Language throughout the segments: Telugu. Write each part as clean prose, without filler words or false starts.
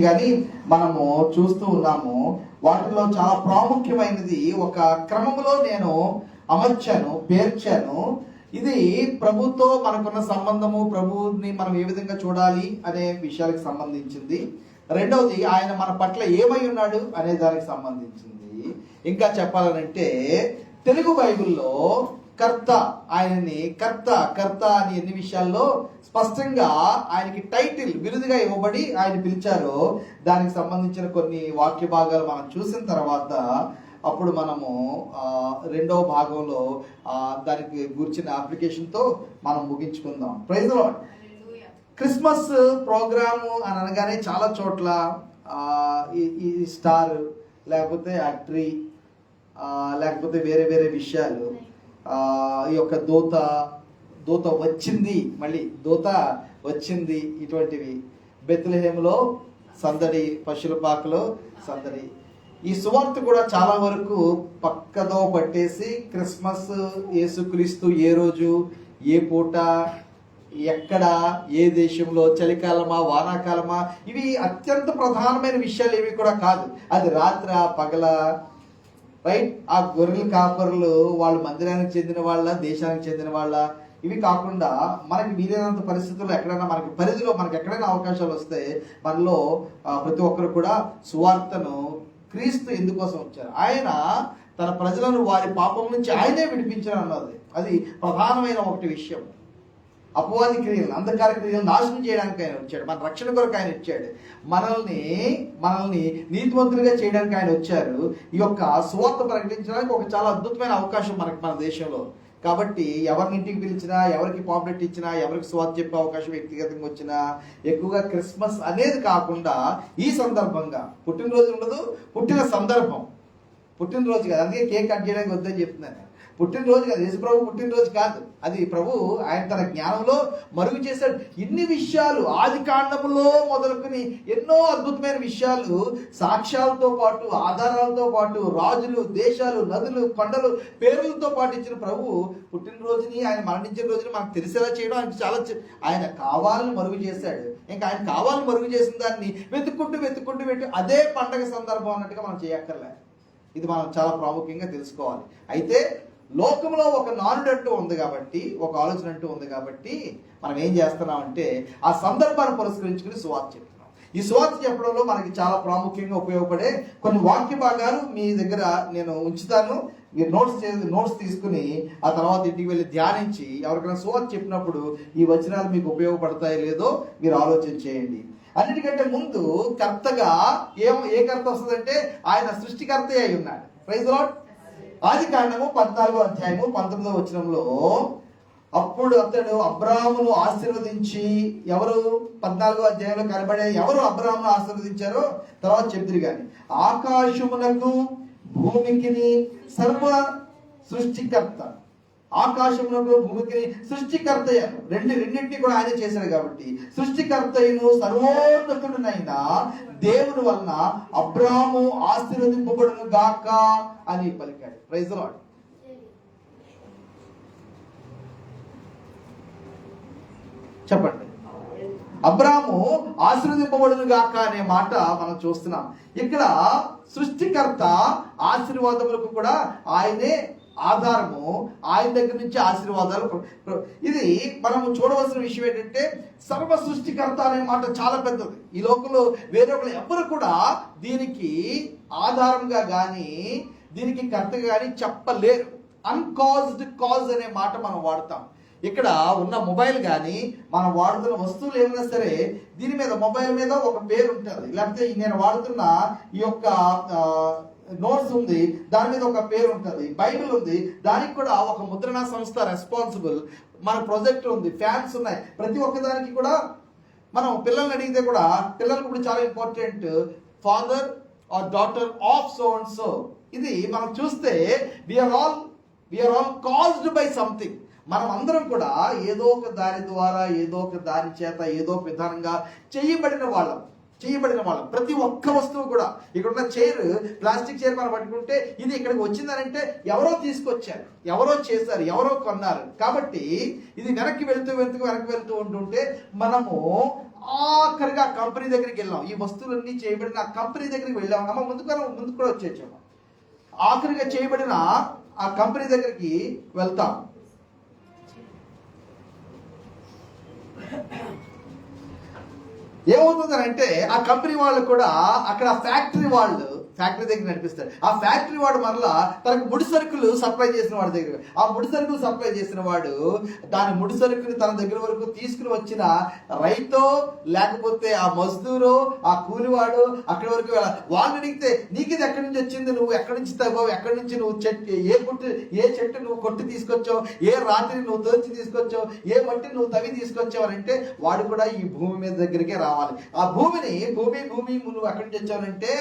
కానీ మనము చూస్తూ ఉన్నాము. వాటిలో చాలా ప్రాముఖ్యమైనది ఒక క్రమంలో నేను అమర్చాను, పేర్చాను. ఇది ప్రభుతో మనకున్న సంబంధము, ప్రభువుని మనం ఏ విధంగా చూడాలి అనే విషయాలకు సంబంధించింది. రెండవది ఆయన మన పట్ల ఏమై ఉన్నాడు అనే దానికి సంబంధించింది. ఇంకా చెప్పాలనంటే తెలుగు బైబిల్లో కర్త, ఆయనని కర్త అని ఎన్ని విషయాల్లో స్పష్టంగా ఆయనకి టైటిల్ విరుదుగా ఇవ్వబడి ఆయన పిలిచారో దానికి సంబంధించిన కొన్ని వాక్య భాగాలు మనం చూసిన తర్వాత అప్పుడు మనము రెండవ భాగంలో దానికి గురించిన అప్లికేషన్తో మనం ముగించుకుందాం. Praise the lord. Christmas programme అని అనగానే చాలా చోట్ల ఈ స్టార్, లేకపోతే ఆ ట్రీ, లేకపోతే వేరే వేరే విషయాలు, ఈ యొక్క దూత వచ్చింది, మళ్ళీ దూత వచ్చింది, ఇటువంటివి. బెత్లెహేములో సందడి, పశువుల పాకలో సందడి. ఈ సువార్త కూడా చాలా వరకు పక్కదో పట్టేసి క్రిస్మస్, యేసుక్రీస్తు ఏ రోజు, ఏ పూట, ఎక్కడ, ఏ దేశంలో, చలికాలమా వానాకాలమా, ఇవి అత్యంత ప్రధానమైన విషయాలు ఏవి కూడా కాదు. అది రాత్ర పగల, రైట్? ఆ గొర్రెల కాపరులు వాళ్ళు మందిరానికి చెందిన వాళ్ళ, దేశానికి చెందిన వాళ్ళ, ఇవి కాకుండా మనకి వీలైనంత పరిస్థితుల్లో ఎక్కడైనా మనకి పరిధిలో మనకి ఎక్కడైనా అవకాశాలు వస్తే మనలో ప్రతి ఒక్కరు కూడా సువార్తను, క్రీస్తు ఎందుకోసం వచ్చారు, ఆయన తన ప్రజలను వారి పాపం నుంచి ఆయనే విడిపించారు అన్నది అది ప్రధానమైన ఒకటి విషయం. అపవాది క్రియలు, అంధకార క్రియలు నాశనం చేయడానికి ఆయన వచ్చాడు. మన రక్షణ కొరకు ఆయన వచ్చాడు. మనల్ని నీతివంతులుగా చేయడానికి ఆయన వచ్చారు. ఈ యొక్క సువార్త ప్రకటించడానికి ఒక చాలా అద్భుతమైన అవకాశం మనకి మన దేశంలో. కాబట్టి ఎవరిని ఇంటికి పిలిచినా, ఎవరికి పాంప్లెట్ ఇచ్చినా, ఎవరికి సువార్త చెప్పే అవకాశం వ్యక్తిగతంగా వచ్చినా, ఎక్కువగా క్రిస్మస్ అనేది కాకుండా ఈ సందర్భంగా, పుట్టినరోజు ఉండదు, పుట్టిన సందర్భం, పుట్టినరోజు కాదు, అందుకే కేక్ కట్ చేయడానికి వద్దని చెప్తున్నాను. పుట్టినరోజు కాదు, యేసు ప్రభు పుట్టినరోజు కాదు, అది ప్రభు ఆయన తన జ్ఞానంలో మరుగు చేశాడు. ఇన్ని విషయాలు ఆది కాండములో మొదలుకొని ఎన్నో అద్భుతమైన విషయాలు, సాక్ష్యాలతో పాటు, ఆధారాలతో పాటు, రాజులు, దేశాలు, నదులు, కొండలు, పేర్లతో పాటు ఇచ్చిన ప్రభు పుట్టినరోజుని, ఆయన మరణించిన రోజుని మనకు తెలిసేలా చేయడం ఆయన చాలా, ఆయన కావాలని మరుగు చేశాడు. ఇంకా ఆయన కావాలని మరుగు చేసిన దాన్ని వెతుక్కుంటూ పెట్టి అదే పండగ సందర్భం అన్నట్టుగా మనం చేయక్కర్లే. ఇది మనం చాలా ప్రాముఖ్యంగా తెలుసుకోవాలి. అయితే లోకంలో ఒక నానుడు అంటూ ఉంది కాబట్టి, ఒక ఆలోచన అంటూ ఉంది కాబట్టి మనం ఏం చేస్తున్నామంటే ఆ సందర్భాన్ని పురస్కరించుకుని సువార్త చెప్తున్నాం. ఈ సువార్త చెప్పడంలో మనకి చాలా ప్రాముఖ్యంగా ఉపయోగపడే కొన్ని వాక్య భాగాలు మీ దగ్గర నేను ఉంచుతాను. మీరు నోట్స్ తీసుకుని ఆ తర్వాత ఇంటికి వెళ్ళి ధ్యానించి ఎవరికైనా సువార్త చెప్పినప్పుడు ఈ వచనాలు మీకు ఉపయోగపడతాయో లేదో మీరు ఆలోచన చేయండి. అన్నిటికంటే ముందు కర్తగా ఏ కర్త వస్తుందంటే ఆయన సృష్టికర్త అయి ఉన్నాడు. Praise the lord. ఆది కాండము 14వ అధ్యాయము 19వ వచనంలో అప్పుడు అతడు అబ్రాహామును ఆశీర్వదించి, ఎవరు 14వ అధ్యాయంలో కనబడే ఎవరు అబ్రాహామును ఆశీర్వదించారో తర్వాత చెప్తురు కానీ, ఆకాశమునకు భూమికిని సర్వ సృష్టికర్త, ఆకాశమునకు భూమికి సృష్టికర్త అయ్యాను, రెండింటినీ కూడా ఆయన చేశాడు. కాబట్టి సృష్టికర్తయును సర్వోన్నతుడునైన దేవుని వలన అబ్రాహాము ఆశీర్వదింపబడును గాక అని పలికాడు. Praise the lord. చెప్పండి. అబ్రాహాము ఆశీర్వదింపబడును గాక అనే మాట మనం చూస్తున్నాం. ఇక్కడ సృష్టికర్త ఆశీర్వాదములకు కూడా ఆయనే ఆధారము, ఆయన దగ్గర నుంచి ఆశీర్వాదాలు. ఇది మనము చూడవలసిన విషయం ఏంటంటే సర్వ సృష్టికర్త అనే మాట చాలా పెద్దది. ఈ లోకంలో వేరే ఒకరు ఎవరు కూడా దీనికి ఆధారంగా కానీ దీనికి కర్తగా కానీ చెప్పలేరు. అన్కాజ్డ్ కాజ్ అనే మాట మనం వాడతాం. ఇక్కడ ఉన్న మొబైల్ కానీ మనం వాడుతున్న వస్తువులు ఏమైనా సరే దీని మీద, మొబైల్ మీద ఒక పేరు ఉంటుంది. లేకపోతే నేను వాడుతున్న ఈ యొక్క నోట్స్ ఉంది, దాని మీద ఒక పేరు ఉంటుంది. బైబిల్ ఉంది, దానికి కూడా ఒక ముద్రణా సంస్థ రెస్పాన్సిబుల్. మన ప్రొజెక్టర్ ఉంది, ఫ్యాన్స్ ఉన్నాయి. ప్రతి ఒక్కదానికి కూడా మనం పిల్లల్ని అడిగితే కూడా పిల్లలకు కూడా చాలా important, father or daughter of so and so. ఇది మనం చూస్తే we are all caused by something. మనం అందరం కూడా ఏదో ఒక దాని ద్వారా, ఏదో ఒక దాని చేత, ఏదో ఒక విధానంగా చేయబడిన వాళ్ళం. ప్రతి ఒక్క వస్తువు కూడా, ఇక్కడున్న చైర్, ప్లాస్టిక్ చైర్ మనం పట్టుకుంటే ఇది ఇక్కడికి వచ్చిందనంటే ఎవరో తీసుకొచ్చారు, ఎవరో చేశారు, ఎవరో కొన్నారు. కాబట్టి ఇది వెనక్కి వెళ్తూ ఉంటుంటే మనము ఆఖరిగా ఆ కంపెనీ దగ్గరికి వెళ్ళాం. ఈ వస్తువులన్నీ చేయబడిన ఆ కంపెనీ దగ్గరికి వెళ్ళాం. అమ్మ ముందుకు కూడా వచ్చేసాము. ఆఖరిగా చేయబడిన ఆ కంపెనీ దగ్గరికి వెళ్తాం. ఏమవుతుందంటే ఆ కంపెనీ వాళ్ళు కూడా అక్కడ ఫ్యాక్టరీ దగ్గర నడిపిస్తాడు. ఆ ఫ్యాక్టరీ వాడు మరలా తనకు ముడి సరుకులు సప్లై చేసిన వాడి దగ్గర, ఆ ముడి సరుకులు సప్లై చేసిన వాడు దాని ముడి సరుకుని తన దగ్గర వరకు తీసుకుని వచ్చిన రైతో లేకపోతే ఆ మజ్దూరో ఆ కూలివాడు అక్కడి వరకు వాళ్ళని అడిగితే నీకు ఇది ఎక్కడి నుంచి వచ్చింది, నువ్వు ఎక్కడి నుంచి తవ్వావు, ఎక్కడి నుంచి నువ్వు ఏ చెట్టు నువ్వు కొట్టి తీసుకొచ్చావు, ఏ రాత్రి నువ్వు తోచి తీసుకొచ్చావు, ఏ మట్టి నువ్వు తవ్వి తీసుకొచ్చావు అని అంటే వాడు కూడా ఈ భూమి మీద దగ్గరికే రావాలి. ఆ భూమి నువ్వు ఎక్కడి నుంచి వచ్చావనంటే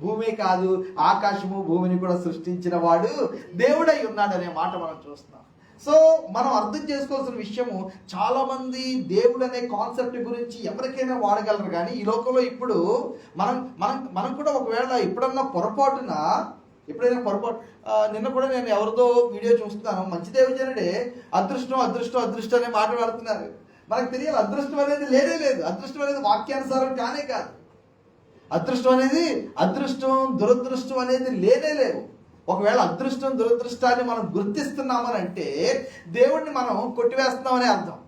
భూమి కాదు, ఆకాశము భూమిని కూడా సృష్టించిన వాడు దేవుడై ఉన్నాడనే మాట మనం చూస్తున్నాం. సో మనం అర్థం చేసుకోవాల్సిన విషయము, చాలా మంది దేవుడు అనే కాన్సెప్ట్ గురించి ఎవరికైనా వాడగలరు, కానీ ఈ లోకంలో ఇప్పుడు మనం కూడా ఒకవేళ ఎప్పుడైనా పొరపాటు నిన్న కూడా నేను ఎవరితో వీడియో చూస్తున్నాను, మంచి దేవుజనుడే అదృష్టం అనే మాట వాడుతున్నారు. మనకు తెలియాలి అదృష్టం అనేది లేనే లేదు. అదృష్టం అనేది వాక్యానుసారం కానే కాదు. అదృష్టం దురదృష్టం అనేది లేనే లేవు. ఒకవేళ అదృష్టం దురదృష్టాన్ని మనం గుర్తిస్తున్నామని అంటే దేవుడిని మనం కొట్టివేస్తున్నామనే అర్థం.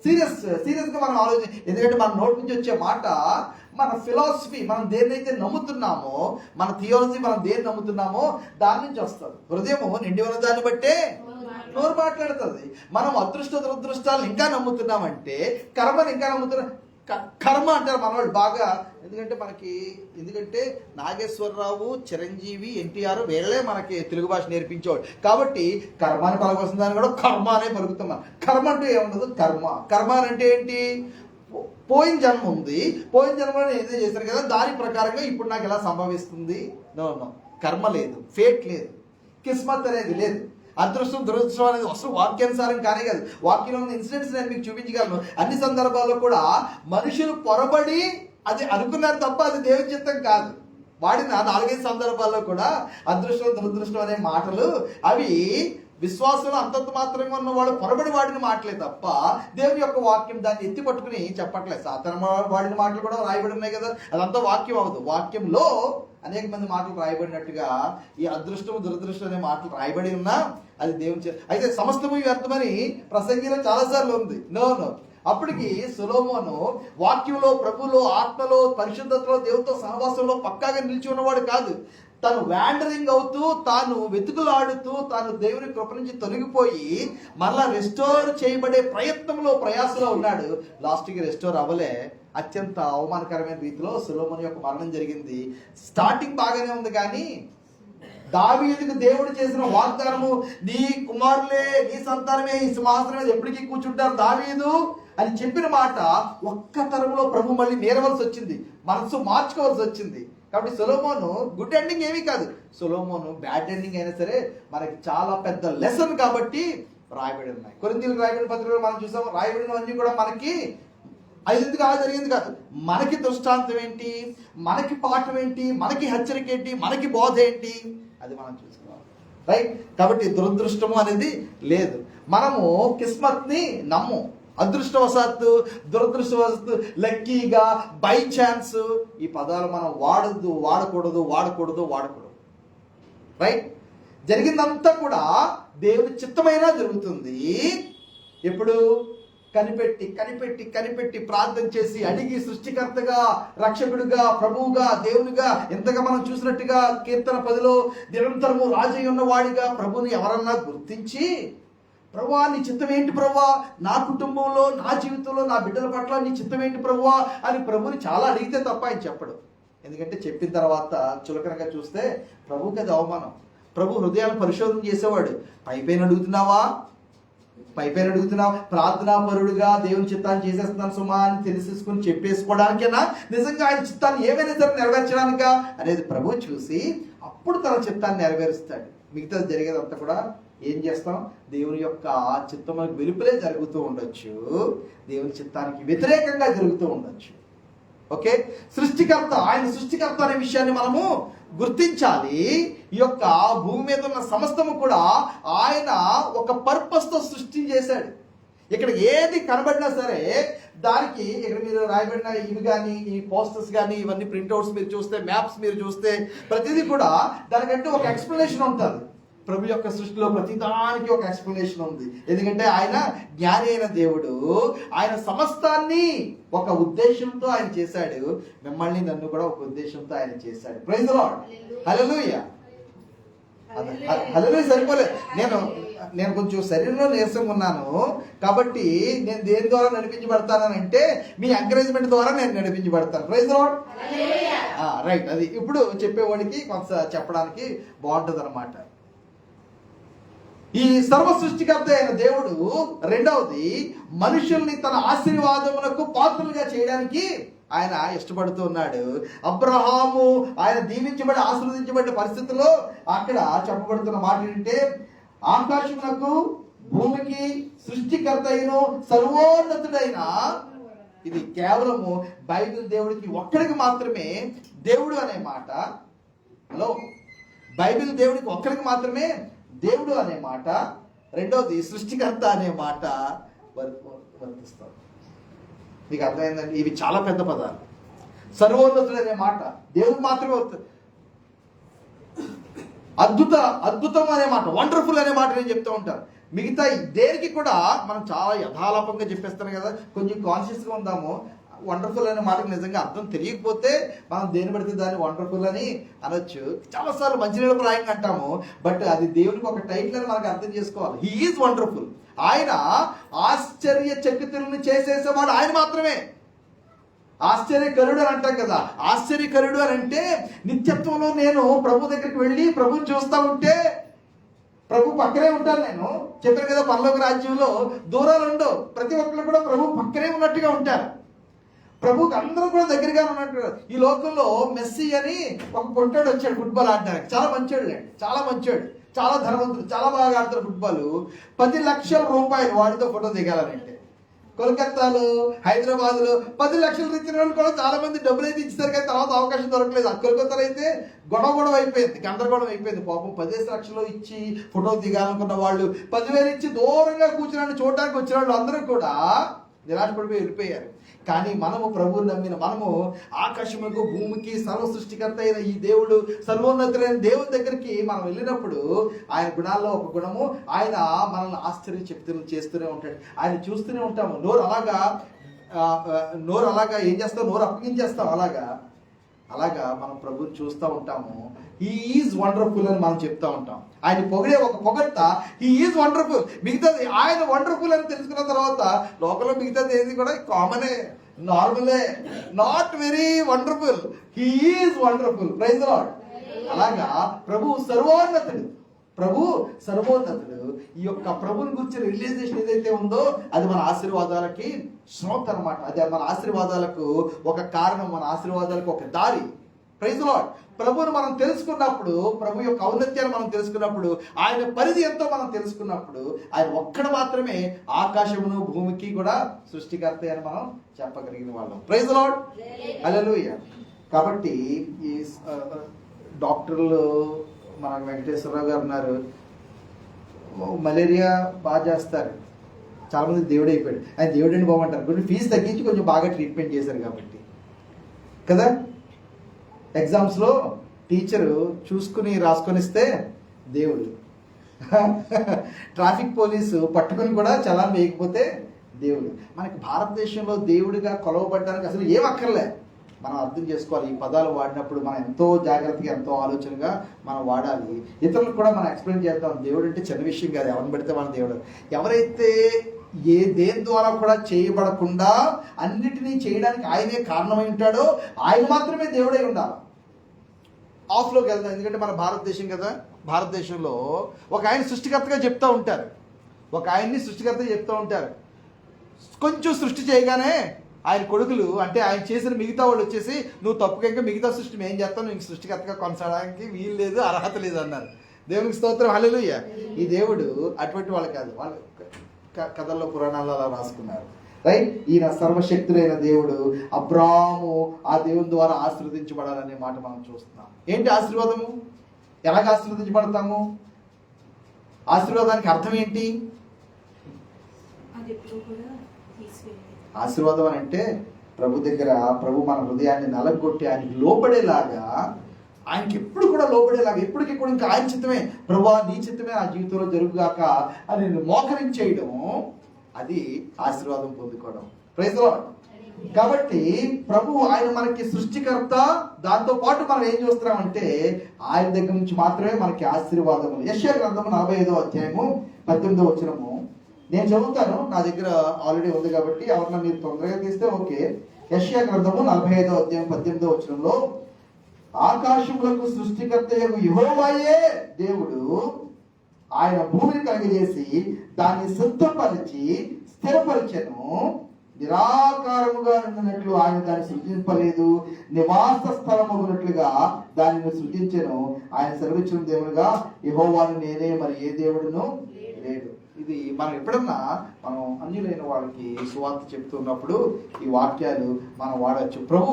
సీరియస్గా మనం ఎందుకంటే మన నోటి నుంచి వచ్చే మాట, మన ఫిలాసఫీ, మనం దేన్నైతే నమ్ముతున్నామో, మన థియాలజీ మనం దేన్ని నమ్ముతున్నామో దాని నుంచి వస్తుంది. హృదయము నిండి ఉన్న దాన్ని బట్టే నోరు మాట్లాడుతుంది. మనం అదృష్ట దురదృష్టాలను ఇంకా నమ్ముతున్నామంటే కర్మని ఇంకా నమ్ముతున్నాం. కర్మ అంటారు మన వాళ్ళు బాగా, ఎందుకంటే నాగేశ్వరరావు, చిరంజీవి, ఎన్టీఆర్ వీళ్ళే మనకి తెలుగు భాష నేర్పించేవాడు. కాబట్టి కర్మాని పలకొస్తున్న దాన్ని కూడా కర్మ అనే పలుకుతాం మనం. కర్మ అంటే ఏముండదు. కర్మ అంటే ఏంటి? పోయిన జన్మ ఉంది, పోయిన జన్మలో ఏదో చేశాను కదా, దాని ప్రకారంగా ఇప్పుడు నాకు ఎలా సంభవిస్తుంది. నో కర్మ లేదు, ఫేట్ లేదు, కిస్మత్ అనేది లేదు. అదృష్టం దురదృష్టం అనేది అసలు వాక్యానుసారం కానే కాదు. వాక్యంలో ఉన్న ఇన్సిడెంట్స్ నేను మీకు చూపించగలను. అన్ని సందర్భాల్లో కూడా మనుషులు పొరబడి అది అనుకున్నారు తప్ప అది దేవుని చిత్తం కాదు. వాడిన 4-5 సందర్భాల్లో కూడా అదృష్టం దురదృష్టం అనే మాటలు అవి విశ్వాసంలో అంతంత మాత్రంగా ఉన్న వాళ్ళు పొరబడి వాడిన మాటలే తప్ప దేవుని యొక్క వాక్యం దాన్ని ఎత్తి పట్టుకుని చెప్పట్లేదు. సాధారణ వాడిన మాటలు కూడా రాయబడి ఉన్నాయి కదా, అదంతా వాక్యం అవ్వదు. వాక్యంలో అనేక మంది మాటలు రాయబడినట్టుగా ఈ అదృష్టం దురదృష్టం అనే మాటలు రాయబడి ఉన్నా అది దేవుని అయితే సమస్తము వ్యర్థమని ప్రసంగిలో చాలాసార్లు ఉంది. నో అప్పటికి సొలొమోను వాక్యంలో, ప్రభులో, ఆత్మలో, పరిశుద్ధతలో, దేవునితో సహవాసంలో పక్కాగా నిలిచి ఉన్నవాడు కాదు. తను వ్యాండరింగ్ అవుతూ, తాను వెతుకులాడుతూ, తాను దేవుని కృప నుంచి తొలగిపోయి మరలా రెస్టోర్ చేయబడే ప్రయాసలో ఉన్నాడు. లాస్ట్కి రెస్టోర్ అవ్వలే. అత్యంత అవమానకరమైన రీతిలో సొలొమోను యొక్క మరణం జరిగింది. స్టార్టింగ్ బాగానే ఉంది, కానీ దావీదుకు దేవుడు చేసిన వాగ్దానము, నీ కుమారులే, నీ సంతానమే ఈ సింహాసనం మీద ఎప్పటికీ కూర్చుంటారు దావీదు అని చెప్పిన మాట ఒక్క తరంలో ప్రభు మళ్ళీ నేరవలసి వచ్చింది, మనసు మార్చుకోవాల్సి వచ్చింది. కాబట్టి సొలొమోను గుడ్ ఎండింగ్ ఏమీ కాదు, సొలొమోను బ్యాడ్ ఎండింగ్ అయినా సరే మనకి చాలా పెద్ద లెసన్ కాబట్టి రాయబడి ఉన్నాయి. కొరింథీయులకు రాయబడిన పత్రికలో మనం చూసాము, రాయబడినవన్నీ కూడా మనకి అది ఎందుకు అలా జరిగింది కాదు, మనకి దృష్టాంతం ఏంటి, మనకి పాఠం ఏంటి, మనకి హెచ్చరిక ఏంటి, మనకి బోధ ఏంటి, అది మనం చూసుకోవాలి. రైట్. కాబట్టి దురదృష్టము అనేది లేదు. మనము కిస్మత్ని నమ్ము. అదృష్టవశాత్తు, దురదృష్టవశాత్తు, లక్కీగా, బై ఛాన్స్, ఈ పదాలు మనం వాడకూడదు. రైట్. జరిగిందంతా కూడా దేవుని చిత్తమైనా జరుగుతుంది. ఎప్పుడు కనిపెట్టి ప్రార్థన చేసి అడిగి, సృష్టికర్తగా, రక్షకుడిగా, ప్రభువుగా, దేవునిగా, ఎంతగా మనం చూసినట్టుగా కీర్తన 10లో నిరంతరము రాజై ఉన్నవాడిగా ప్రభుని ఎవరన్నా గుర్తించి, ప్రభువా నీ చిత్తం ఏంటి ప్రభువా, నా కుటుంబంలో, నా జీవితంలో, నా బిడ్డల పట్ల నీ చిత్తం ఏంటి ప్రభువా అని ప్రభుని చాలా అడిగితే తప్ప ఆయన చెప్పడు. ఎందుకంటే చెప్పిన తర్వాత చులకనగా చూస్తే ప్రభుకి అది అవమానం. ప్రభు హృదయాలను పరిశోధన చేసేవాడు. పైపైన అడుగుతున్నావు, ప్రార్థనాపరుడుగా దేవుని చిత్తాన్ని చేసేస్తున్నాను సుమా అని తెలిసేసుకుని చెప్పేసుకోవడానికేనా, నిజంగా ఆయన చిత్తాన్ని ఏమైనా సరే నెరవేర్చడానికా అనేది ప్రభు చూసి అప్పుడు తన చిత్తాన్ని నెరవేరుస్తాడు. మిగతా జరిగేదంతా కూడా ఏం చేస్తాం, దేవుని యొక్క చిత్తములకు వెలుపలే జరుగుతూ ఉండొచ్చు, దేవుని చిత్తానికి వ్యతిరేకంగా జరుగుతూ ఉండొచ్చు. ఓకే. ఆయన సృష్టికర్త అనే విషయాన్ని మనము గుర్తించాలి. ఈ యొక్క భూమి మీద ఉన్న సమస్తము కూడా ఆయన ఒక పర్పస్తో సృష్టి చేశాడు. ఇక్కడ ఏది కనబడినా సరే దానికి ఇక్కడ మీరు రాయబడిన ఇవి కానీ, ఈ పోస్టర్స్ కానీ, ఇవన్నీ ప్రింట్అవుట్స్ మీరు చూస్తే, మ్యాప్స్ మీరు చూస్తే, ప్రతిదీ కూడా దానికంటే ఒక ఎక్స్ప్లెనేషన్ ఉంటుంది. ప్రభు యొక్క సృష్టిలో ప్రతిదానికి ఒక ఎక్స్ప్లెనేషన్ ఉంది. ఎందుకంటే ఆయన జ్ఞాని అయిన దేవుడు. ఆయన సమస్తాన్ని ఒక ఉద్దేశంతో ఆయన చేశాడు. మిమ్మల్ని నన్ను కూడా ఒక ఉద్దేశంతో ఆయన చేశాడు. Praise the lord. Hallelujah. Hallelujah. సరిపోలేదు. నేను కొంచెం శరీరంలో నీరసంగా ఉన్నాను కాబట్టి నేను దేని ద్వారా నడిపించబడతానంటే మీ ఎంకరేజ్మెంట్ ద్వారా నేను నడిపించబడతాను. Praise the lord. రైట్. అది ఇప్పుడు చెప్పేవాడికి కొంత చెప్పడానికి బాగుంటుంది అనమాట. ఈ సర్వ సృష్టికర్త అయిన దేవుడు రెండవది మనుషుల్ని తన ఆశీర్వాదములకు పాత్రలుగా చేయడానికి ఆయన ఇష్టపడుతూ ఉన్నాడు. అబ్రహాము ఆయన దీవించబడి ఆశీర్వదించబడిన పరిస్థితుల్లో అక్కడ చెప్పబడుతున్న మాట ఏంటంటే, ఆకాశమునకు భూమికి సృష్టికర్త అయిన సర్వోన్నతుడైన, ఇది కేవలము బైబిల్ దేవుడికి ఒక్కడికి మాత్రమే దేవుడు అనే మాట. హలో, బైబిల్ దేవుడికి ఒక్కడికి మాత్రమే దేవుడు అనే మాట. రెండవది సృష్టికర్త అనే మాట వర్తిస్తాం. మీకు అర్థమైందండి? ఇవి చాలా పెద్ద పదాలు. సర్వోన్నతుడు అనే మాట దేవుడికి మాత్రమే వస్తుంది. అద్భుతం అనే మాట, వండర్ఫుల్ అనే మాట నేను చెప్తూ ఉంటాను. మిగతా దేనికి కూడా మనం చాలా యథాలాపంగా చెప్పేస్తాను కదా. కొంచెం కాన్షియస్గా ఉందాము. వండర్ఫుల్ అనే మాటకు నిజంగా అర్థం తెలియకపోతే మనం దేని పడితే దాన్ని వండర్ఫుల్ అని అనొచ్చు. చాలాసార్లు మంచినీళ్ళ ప్రాయంగా అంటాము. బట్ అది దేవునికి ఒక టైటిల్ అని మనకు అర్థం చేసుకోవాలి. He is wonderful. ఆయన ఆశ్చర్య చకితులను చేసేసేవాడు ఆయన మాత్రమే. ఆశ్చర్యకరుడు అని అంటాం కదా. ఆశ్చర్యకరుడు అని అంటే నిత్యత్వంలో నేను ప్రభు దగ్గరికి వెళ్ళి ప్రభుని చూస్తూ ఉంటే ప్రభు పక్కనే ఉంటాను. నేను చెప్పాను కదా, పరలోక రాజ్యంలో దూరాలు ఉండవు. ప్రతి ఒక్కరు కూడా ప్రభు పక్కనే ఉన్నట్టుగా ఉంటారు. ప్రభుకి అందరూ కూడా దగ్గరగా ఉన్నట్టు. ఈ లోకంలో మెస్సీ అని ఒక పొట్టాడు వచ్చాడు ఫుట్బాల్ ఆడడానికి. చాలా మంచోడు, చాలా ధనవంతుడు, చాలా బాగా ఆడతారు ఫుట్బాల్. 10 లక్షల రూపాయలు వాడితో ఫోటో దిగాలనంటే. కోల్కతాలో, హైదరాబాద్లో 10 లక్షలు ఇచ్చిన వాళ్ళు కూడా చాలా మంది డబ్బులు అయితే ఇచ్చారు, కానీ తర్వాత అవకాశం దొరకలేదు. ఆ కోల్కతాలో అయితే గొడవ అయిపోయింది, గందరగోళం అయిపోయింది. పాపం 10 లక్షలు ఇచ్చి ఫోటో దిగాలనుకున్న వాళ్ళు 10,000 ఇచ్చి దూరంగా కూర్చుని చూడడానికి వచ్చిన వాళ్ళు అందరూ కూడా నిరాశపడిపోయి వెళ్ళిపోయారు. కానీ మనము ప్రభువుని నమ్మిన మనము ఆకాశముకు భూమికి సర్వ సృష్టికర్త అయిన ఈ దేవుడు, సర్వోన్నతులైన దేవుని దగ్గరికి మనం వెళ్ళినప్పుడు ఆయన గుణాల్లో ఒక గుణము, ఆయన మనల్ని ఆశ్చర్య చెప్తూ చేస్తూనే ఉంటాడు. ఆయన చూస్తూనే ఉంటాము. నోరు అలాగా ఏం చేస్తాం, నోరు అప్పగించేస్తాం. అలాగా మనం ప్రభుని చూస్తూ ఉంటాము. హీ ఈజ్ వండర్ఫుల్ అని మనం చెప్తా ఉంటాం. ఆయన పొగిడే ఒక పొగడ్త, హీ ఈజ్ వండర్ఫుల్. మిగతాది ఆయన వండర్ఫుల్ అని తెలుసుకున్న తర్వాత లోకంలో మిగతాది ఏది కూడా కామనే, నార్మలే, not very wonderful. He is wonderful. Praise the lord. అలాగా ప్రభు సర్వోన్నతుడు. ఈ యొక్క ప్రభుని గురించి రియలైజేషన్ ఏదైతే ఉందో అది మన ఆశీర్వాదాలకి శ్రోత అనమాట. అది మన ఆశీర్వాదాలకు ఒక కారణం, మన ఆశీర్వాదాలకు ఒక దారి. Praise the lord. ప్రభువును మనం తెలుసుకున్నప్పుడు, ప్రభు యొక్క ఔన్నత్యాన్ని మనం తెలుసుకున్నప్పుడు, ఆయన పరిధి ఎంతో మనం తెలుసుకున్నప్పుడు, ఆయన ఒక్కడ మాత్రమే ఆకాశమును భూమికి కూడా సృష్టికర్త అని మనం చెప్పగలిగిన వాళ్ళం. Praise the lord. హల్లెలూయా. కాబట్టి ఈ డాక్టర్లు, మన వెంకటేశ్వరరావు గారు ఉన్నారు, మలేరియా బాగా చేస్తారు. చాలామంది దేవుడు అయిపోయాడు. ఆయన దేవుడు అని బాగుంటారు. కొంచెం ఫీజు తగ్గించి కొంచెం బాగా ట్రీట్మెంట్ చేశారు కాబట్టి కదా. ఎగ్జామ్స్లో టీచరు చూసుకుని రాసుకొనిస్తే దేవుడు, ట్రాఫిక్ పోలీసు పట్టుకొని కూడా చలాన్ వేయకపోతే దేవుడు. మనకి భారతదేశంలో దేవుడిగా కొలవబడ్డానికి అసలు ఏం అక్కర్లే. మనం అర్థం చేసుకోవాలి. ఈ పదాలు వాడినప్పుడు మనం ఎంతో జాగ్రత్తగా, ఎంతో ఆలోచనగా మనం వాడాలి. ఇతరులకు కూడా మనం ఎక్స్ప్లెయిన్ చేద్దాం. దేవుడు అంటే చిన్న విషయం కాదు. ఎవరిని పెడితే మన దేవుడు. ఎవరైతే దేని ద్వారా కూడా చేయబడకుండా అన్నిటినీ చేయడానికి ఆయనే కారణమై ఉంటాడో ఆయన మాత్రమే దేవుడై ఉండాలి. ఆఫ్లోకి వెళ్దాం. ఎందుకంటే మన భారతదేశం కదా. భారతదేశంలో ఒక ఆయన సృష్టికర్తగా చెప్తూ ఉంటారు. కొంచెం సృష్టి చేయగానే ఆయన కొడుకులు, అంటే ఆయన చేసిన మిగతా వాళ్ళు వచ్చేసి, నువ్వు తప్పుగా ఇంకా మిగతా సృష్టి మేము చేస్తాం, నీకు సృష్టికర్తగా కొనసాగడానికి వీలు లేదు, అర్హత లేదు అన్నారు. దేవునికి స్తోత్రం. హల్లెలూయా. ఈ దేవుడు అటువంటి వాళ్ళు కాదు. వాళ్ళు కథల్లో, పురాణాల్లో అలా రాసుకున్నారు. రైట్. ఈయన సర్వశక్తులైన దేవుడు. అబ్రాహాము ఆ దేవుని ద్వారా ఆశీర్వదించబడాలనే మాట మనం చూస్తున్నాం. ఏంటి ఆశీర్వాదము? ఎలాగ ఆశీర్వదించబడతాము? ఆశీర్వాదానికి అర్థం ఏంటి? ఆశీర్వాదం అని అంటే ప్రభు దగ్గర ప్రభు మన హృదయాన్ని నలగొట్టి ఆయనకి లోపడేలాగా, ఆయనకి ఎప్పుడు కూడా లోపడేలాగా, ఎప్పటికెప్పుడు ఇంకా ఆయన చిత్తమే, ప్రభా నీ చిత్తమే నా జీవితంలో జరుగుగాక అని మోకరించేయడం, అది ఆశీర్వాదం పొందుకోవడం. Praise the lord. కాబట్టి ప్రభు ఆయన మనకి సృష్టికర్త, దాంతో పాటు మనం ఏం చూస్తున్నామంటే ఆయన దగ్గర నుంచి మాత్రమే మనకి ఆశీర్వాదములు. యెషయా గ్రంథము 45వ అధ్యాయము 18వ వచనము నేను చదువుతాను, నా దగ్గర ఆల్రెడీ ఉంది కాబట్టి ఎవరన్నా మీరు తొందరగా తీస్తే ఓకే. యెషయా గ్రంథము 45వ అధ్యాయం 18వ వచనంలో, ఆకాశములకు సృష్టికర్తయగు యెహోవాయే దేవుడు, ఆయన భూమిని కలుగజేసి దాన్ని సిద్ధపరిచి స్థిరపరిచెను, నిరాకారముగా ఉన్నట్లు ఆయన దాన్ని సృజింపలేదు, నివాస స్థలమగునట్లుగా దానిని సృజించెను, ఆయన సెలవిచ్చిన దేవుడుగా యెహోవాను నేనే, మరి ఏ దేవుడును లేడు. ఇది మనం ఎప్పుడన్నా మనం అన్యులైన వాళ్ళకి సువార్త చెప్తున్నప్పుడు ఈ వాక్యాలు మనం వాడచ్చు. ప్రభు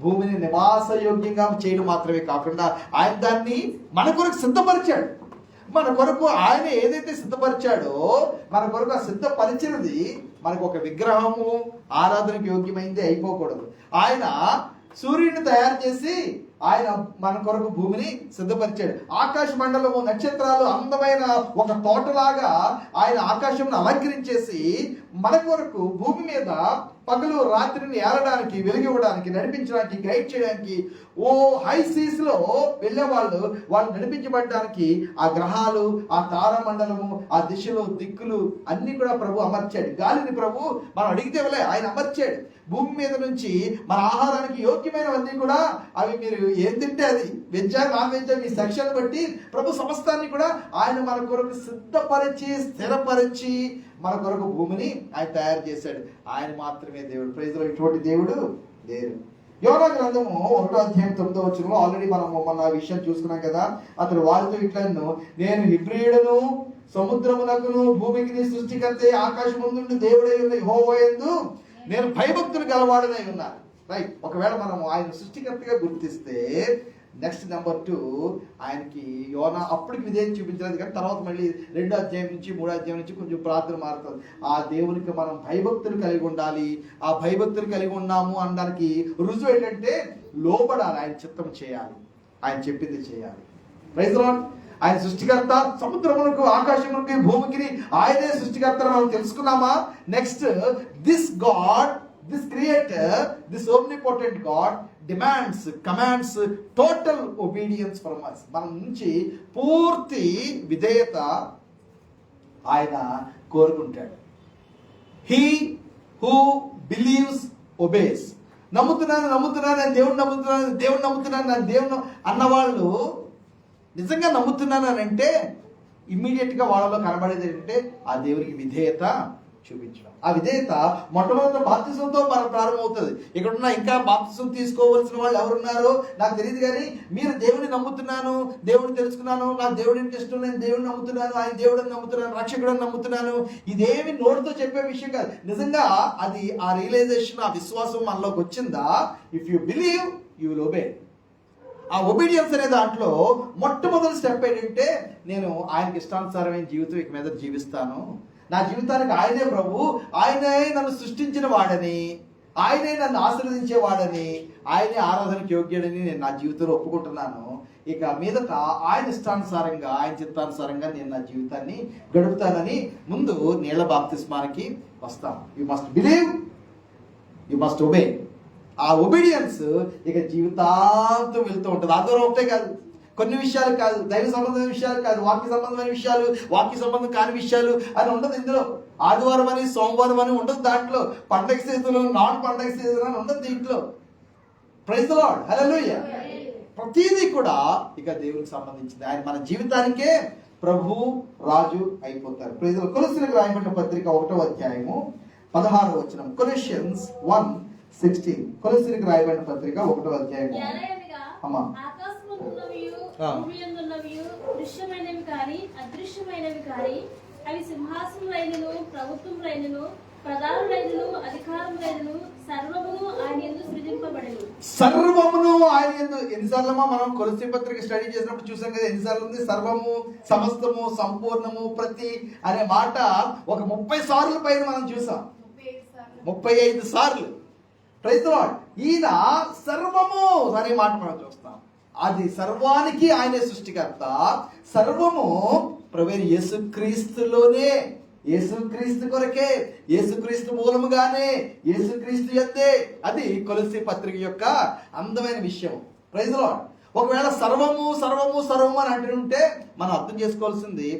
భూమిని నివాసయోగ్యంగా చేయడం మాత్రమే కాకుండా ఆయన దాన్ని మన కొరకు సిద్ధపరిచాడు. మన కొరకు ఆయన ఏదైతే సిద్ధపరిచాడో మన కొరకు ఆ సిద్ధపరిచినది మనకు ఒక విగ్రహము ఆరాధనకు యోగ్యమైంది అయిపోకూడదు. ఆయన సూర్యుడిని తయారు చేసి ఆయన మన కొరకు భూమిని సిద్ధపరిచాడు. ఆకాశ మండలము, నక్షత్రాలు అందమైన ఒక తోటలాగా ఆయన ఆకాశంను అలంకరించేసి మన కొరకు భూమి మీద పగలు రాత్రిని ఏలడానికి, వెలిగివ్వడానికి, నడిపించడానికి, గైడ్ చేయడానికి, ఓ హై సీస్ లో వెళ్ళే వాళ్ళు నడిపించబడడానికి ఆ గ్రహాలు, ఆ తారామండలము, ఆ దిశలు, దిక్కులు అన్ని కూడా ప్రభు అమర్చాడు. గాలిని ప్రభు మనం అడిగితే వెళ్ళే ఆయన అమర్చాడు. భూమి మీద నుంచి మన ఆహారానికి యోగ్యమైనవన్నీ కూడా అవి మీరు ఏం తింటే అది, వెజ్జా నాన్ వెజ్జా మీ సెక్షన్ బట్టి ప్రభు సమస్తాన్ని కూడా ఆయన మన కొరకు సిద్ధపరిచి స్థిరపరిచి మన కొరకు భూమిని ఆయన తయారు చేశాడు. ఆయన మాత్రమే దేవుడు. Praise the lord. ఇటువంటి దేవుడు లేరు. యోనా గ్రంథము 1వ అధ్యాయం 9వ వచనంలో ఆల్రెడీ మనం మొన్న విషయం చూసుకున్నాం కదా. అతడు వారితో ఇట్లను, నేను హెబ్రీయుడను, సముద్రమునకును భూమికి సృష్టికర్తే ఆకాశముందు దేవుడై ఉన్న యెహోవా యందు నేను భయభక్తులు గలవాడనై ఉన్నాను. రైట్. ఒకవేళ మనం ఆయన సృష్టికర్తగా గుర్తిస్తే నెక్స్ట్ నెంబర్ 2 ఆయనకి యోనా అప్పటికి విధేయం చూపించలేదు, కానీ తర్వాత మళ్ళీ 2వ అధ్యాయం నుంచి 3వ అధ్యాయం నుంచి కొంచెం ప్రార్థన మారుతుంది. ఆ దేవునికి మనం భయభక్తులు కలిగి ఉండాలి. ఆ భయభక్తులు కలిగి ఉన్నాము అనడానికి రుజువు ఏంటంటే లోబడాలి, ఆయన చిత్తం చేయాలి, ఆయన చెప్పింది చేయాలి. Praise the lord. ఆయన సృష్టికర్త, సముద్రములకు, ఆకాశములకు, భూమికి ఆయనే సృష్టికర్త మనం తెలుసుకున్నామా? Next, this God, this creator, this omnipotent God demands, commands total obedience from us. మన నుంచి పూర్తి విధేయత ఆయన కోరుకుంటాడు. He who believes obeys. నమ్ముతున్నాను నేను దేవుడిని నమ్ముతున్నాను నేను దేవుడు అన్నవాళ్ళు నిజంగా నమ్ముతున్నాను అని అంటే ఇమ్మీడియట్గా వాళ్ళలో కనబడేది ఏంటంటే ఆ దేవునికి విధేయత చూపించడం. ఆ విధేయత మొట్టమొదటి బాప్తిజంతో మనం ప్రారంభమవుతుంది. ఇక్కడున్న ఇంకా బాప్తిజం తీసుకోవాల్సిన వాళ్ళు ఎవరున్నారో నాకు తెలియదు, కానీ మీరు దేవుడిని నమ్ముతున్నాను, దేవుడిని తెలుసుకున్నాను, నాకు దేవుడి ఇంట్రెస్ట్, నేను దేవుడిని నమ్ముతున్నాను, ఆయన దేవుడిని నమ్ముతున్నాను, రక్షకుడిని నమ్ముతున్నాను, ఇదేమి నోటితో చెప్పే విషయం కాదు. నిజంగా అది ఆ రియలైజేషన్, ఆ విశ్వాసం మనలోకి వచ్చిందా, if you believe you will obey. ఆ ఒబీడియన్స్ అనే దాంట్లో మొట్టమొదటి స్టెప్ ఏంటంటే నేను ఆయనకి ఇష్టానుసారమైన జీవితం ఇక మీద జీవిస్తాను, నా జీవితానికి ఆయనే ప్రభు, ఆయనే నన్ను సృష్టించిన వాడని, ఆయనే నన్ను ఆశీర్వదించేవాడని, ఆయనే ఆరాధనకు యోగ్యుడని నేను నా జీవితంలో ఒప్పుకుంటున్నాను. ఇక మీదట ఆయన ఇష్టానుసారంగా, ఆయన చిత్తానుసారంగా నేను నా జీవితాన్ని గడుపుతానని ముందు నీళ్ల బాప్తిస్మానికి వస్తాం. You must believe, you must obey. ఆ ఒబీడియన్స్ ఇక జీవితాంతం వెళ్తూ ఉంటుంది. ఆధారం ఒకటే కాదు, కొన్ని విషయాలు కాదు, దైవ సంబంధమైన విషయాలు కాదు, వాక్య సంబంధమైన విషయాలు, వాక్య సంబంధం కాని విషయాలు అని ఉండదు ఇందులో. ఆదివారం అని, సోమవారం అని ఉండదు దాంట్లో. పండగ సీజన్, నాన్ పండగ సీజన్ అని ఉండదు దీంట్లో. Praise the lord. హల్లెలూయా. ప్రతిదీ కూడా ఇక దేవునికి సంబంధించింది. ఆయన మన జీవితానికే ప్రభు, రాజు అయిపోతారు. Praise the lord. కొలస్సీలకు రాయబడిన పత్రిక 1వ అధ్యాయము 16వ వచనం. కొలస్సియన్స్ 1:16. కొలస్సీలకు రాయబడిన పత్రిక 1వ అధ్యాయము. అమ్మా, దృశ్యమైనవి కానీ అదృశ్యమైనవి కానీ అవి సింహాసనములైనను, ప్రభుత్వములైనను, ప్రధానులైనను, అధికారములైనను సర్వమును ఆయన యందు సృజింపబడెను. సర్వమును ఆయన యందు. ఎన్నిసార్లు మనం కొలస్సీ పత్రిక స్టడీ చేసినప్పుడు చూసాం కదా, ఎన్నిసార్లు ఉంది? సర్వము, సమస్తము, సంపూర్ణము, ప్రతి అనే మాట ఒక 30 సార్లు పైన మనం చూసాం. 35 సార్లు. Praise the lord. ఈయన సర్వము అనే మాట మనం చూస్తాం. అది సర్వానికి ఆయనే సృష్టికర్త. సర్వము ప్రభువైన యేసుక్రీస్తులోనే, యేసుక్రీస్తు కొరకే, యేసుక్రీస్తు మూలముగానే, యేసుక్రీస్తు యందే. అది కొలస్సీ పత్రిక యొక్క అందమైన విషయం. Praise the lord. ఒకవేళ సర్వము సర్వము సర్వము అని అంటుంటే మనం అర్థం చేసుకోవాల్సింది,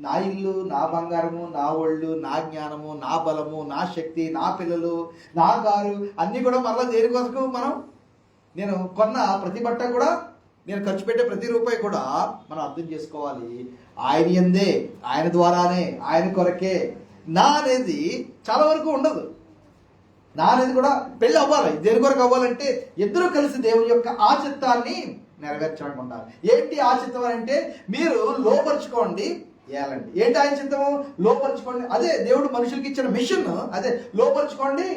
నా ఇల్లు, నా బంగారము, నా ఒళ్ళు, నా జ్ఞానము, నా బలము, నా శక్తి, నా పిల్లలు, నా కారు అన్నీ కూడా మరలా దేనికోసం నేను కొన్న ప్రతి బట్ట కూడా, నేను ఖర్చు పెట్టే ప్రతి రూపాయి కూడా మనం అర్థం చేసుకోవాలి ఆయన యందే, ఆయన ద్వారానే, ఆయన కొరకే. నా అనేది చాలా వరకు ఉండదు. నా అనేది కూడా పెళ్ళి అవ్వాలి. దేని కొరకు అవ్వాలంటే ఇద్దరు కలిసి దేవుని యొక్క ఆ చిత్తాన్ని నెరవేర్చడానికి ఉండాలి. ఏంటి ఆ చిత్తం అంటే, మీరు లోపరుచుకోండి, ఏలండి. ఏంటి ఆయన చిత్తము? లోపరుచుకోండి. అదే దేవుడు మనుషులకి ఇచ్చిన మిషన్, అదే లోపరుచుకోండి.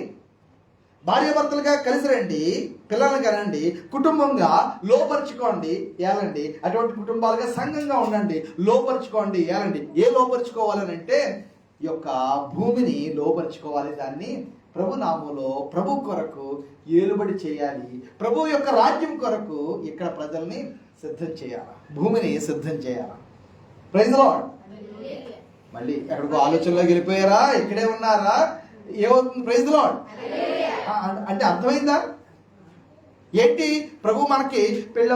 భార్యాభర్తలుగా కలిసి రండి, పిల్లల్ని కనండి, కుటుంబంగా లోపరుచుకోండి, ఏలండి. అటువంటి కుటుంబాలుగా సంఘంగా ఉండండి, లోపరుచుకోండి, ఏలండి. ఏ లోపరుచుకోవాలని అంటే ఈ యొక్క భూమిని లోపరుచుకోవాలి. దాన్ని ప్రభు నామములో ప్రభు కొరకు ఏలుబడి చేయాలి. ప్రభు యొక్క రాజ్యం కొరకు ఇక్కడ ప్రజల్ని సిద్ధం చేయాలి, భూమిని సిద్ధం చేయాలి. Praise the lord. మళ్ళీ ఎక్కడికో ఆలోచనలోకి వెళ్ళిపోయారా? ఇక్కడే ఉన్నారా? ఏమవుతుంది? Praise the lord. అంటే అర్థమైందా? ఏంటి? ప్రభు మనకి పెళ్ళి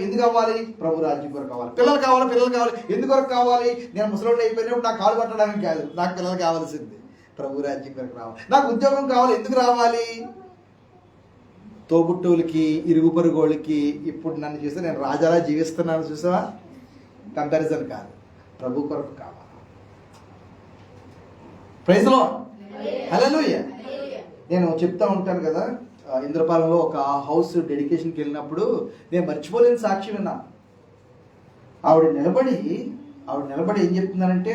ఎందుకు అవ్వాలి? ప్రభు రాజ్యం కొరకు కావాలి. పిల్లలు కావాలి. ఎందుకు కొరకు కావాలి? నేను ముసలోళ్ళు అయిపోయినప్పుడు నాకు కాలు పట్టడానికి కాదు, నాకు పిల్లలు కావాల్సింది ప్రభు రాజ్యం కొరకు రావాలి. నాకు ఉద్యోగం కావాలి. ఎందుకు రావాలి? తోబుట్టువులకి, ఇరుగు పొరుగోళ్ళకి ఇప్పుడు నన్ను చూస్తే నేను రాజాలా జీవిస్తున్నాను, చూసావా? కంపారిజన్ కాదు, ప్రభు కొరకు కావాలి. Praise the lord. హల్లెలూయా. నేను చెప్తా ఉంటాను కదా, ఇంద్రపాలెంలో ఒక హౌస్ డెడికేషన్కి వెళ్ళినప్పుడు నేను మర్చిపోలేని సాక్షి విన్నా. ఆవిడ నిలబడి ఏం చెప్తున్నానంటే,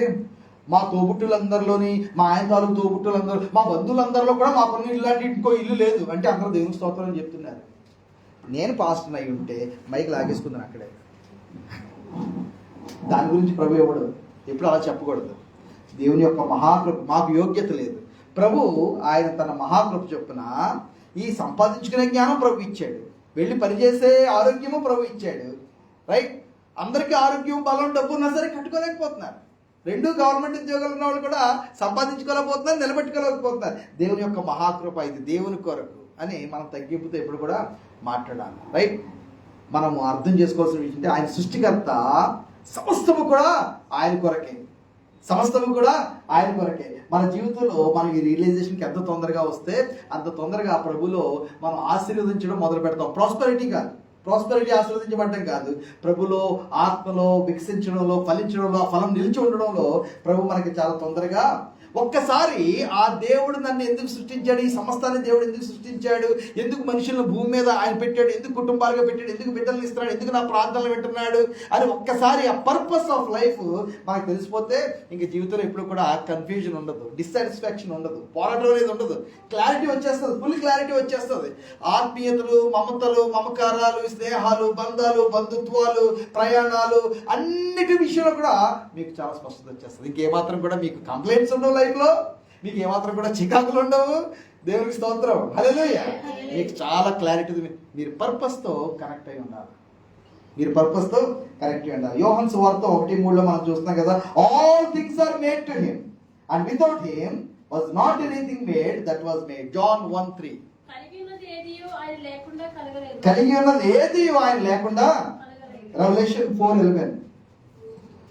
మా తోబుట్టులందరిలోని, మా ఆయన తాలూకు తోబుట్టులందరూ, మా బంధువులందరిలో కూడా మాకున్న ఇల్లు అంటే ఇంకో ఇల్లు లేదు అంటే అందరూ దేవుని స్తోత్రం అని చెప్తున్నారు. నేను పాస్టర్ అయి ఉంటే మైక్ లాగేసుకుందాను అక్కడే. దాని గురించి ప్రభు ఇవ్వడు, ఎప్పుడు అలా చెప్పకూడదు. దేవుని యొక్క మహాకృప, మాకు యోగ్యత లేదు. ప్రభు ఆయన తన మహాకృప చొప్పున ఈ సంపాదించుకునే జ్ఞానం ప్రభు ఇచ్చాడు, వెళ్ళి పనిచేసే ఆరోగ్యము ప్రభు ఇచ్చాడు. రైట్? అందరికీ ఆరోగ్యం, బలం, డబ్బు ఉన్నా సరే కట్టుకోలేకపోతున్నారు. 2 గవర్నమెంట్ ఉద్యోగాలు ఉన్న వాళ్ళు కూడా సంపాదించుకోలేకపోతున్నారు, నిలబెట్టుకోలేకపోతున్నారు. దేవుని యొక్క మహాకృప ఇది, దేవుని కొరకు అని మనం తగ్గింపుతో ఎప్పుడు కూడా మాట్లాడాలి. రైట్? మనము అర్థం చేసుకోవాల్సిన విషయం అంటే, ఆయన సృష్టికర్త, సమస్తము కూడా ఆయన కొరకే, సమస్తము కూడా ఆయన కొరకే. మన జీవితంలో మనం ఈ రియలైజేషన్కి ఎంత తొందరగా వస్తే అంత తొందరగా ప్రభులో మనం ఆశీర్వదించడం మొదలు పెడతాం. ప్రాస్పెరిటీ ఆశీర్వదించబడటం కాదు, ప్రభులో, ఆత్మలో వికసించడంలో, ఫలించడంలో, ఆ ఫలం నిలిచి ఉండడంలో ప్రభు మనకి చాలా తొందరగా. ఒక్కసారి ఆ దేవుడు నన్ను ఎందుకు సృష్టించాడు, ఈ సమస్తాన్ని దేవుడు ఎందుకు సృష్టించాడు, ఎందుకు మనుషులను భూమి మీద ఆయన పెట్టాడు, ఎందుకు కుటుంబాలుగా పెట్టాడు, ఎందుకు బిడ్డలను ఇస్తున్నాడు, ఎందుకు నా ప్రార్థనలు వింటున్నాడు అని ఒక్కసారి ఆ పర్పస్ ఆఫ్ లైఫ్ మనకు తెలిసిపోతే ఇంక జీవితంలో ఎప్పుడు కూడా కన్ఫ్యూజన్ ఉండదు, డిస్సాటిస్ఫాక్షన్ ఉండదు, పోరాటం అనేది ఉండదు. క్లారిటీ వచ్చేస్తుంది, ఫుల్ క్లారిటీ వచ్చేస్తుంది. ఆత్మీయతలు, మమతలు, మమకారాలు, స్నేహాలు, బంధాలు, బంధుత్వాలు, ప్రయాణాలు అన్నిటి విషయంలో కూడా మీకు చాలా స్పష్టత వచ్చేస్తుంది. ఇంకేమాత్రం కూడా మీకు కంప్లైంట్స్ ఉండవు, లైఫ్లో మీకు ఏమాత్రం కూడా చికాకులు ఉండవు. దేవునికి స్తోత్రం. హల్లెలూయా. మీకు చాలా క్లారిటీ, మీరు పర్పస్తో కనెక్ట్ అయి ఉండాలి, యోహాను సువార్త 1:3 మనం చూస్తున్నాం కదా, all things are made to him and without him was not anything made that was made. John 1:3. కలిగి ఉన్నది ఏదియో ఆయన లేకుండా. రెవల్యూషన్ 4:11.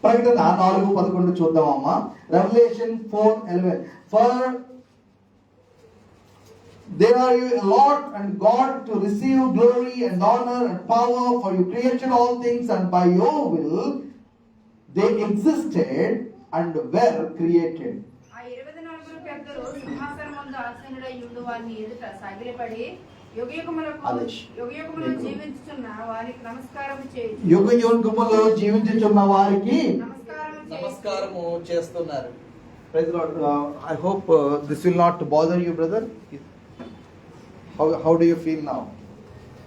ప్రకటన 4:11 చూద్దామమ్మా. Revolution 4:11. For they are you Lord and God to receive glory and honor and power, for you created all things and by your will they existed and were created. ఆ 24 పెద్దలు సింహాసనమందు ఆసీనుడై ఉండు వారిని ఎదుట సాగిలపడి యుగయుగములో జీవించుచున్న వారికి నమస్కారము చేయుచు. యుగయుగములో జీవించుచున్న వారికి నమస్కారము చేస్తున్నారు. Praise the Lord. I hope this will not bother you, brother. How do you feel now?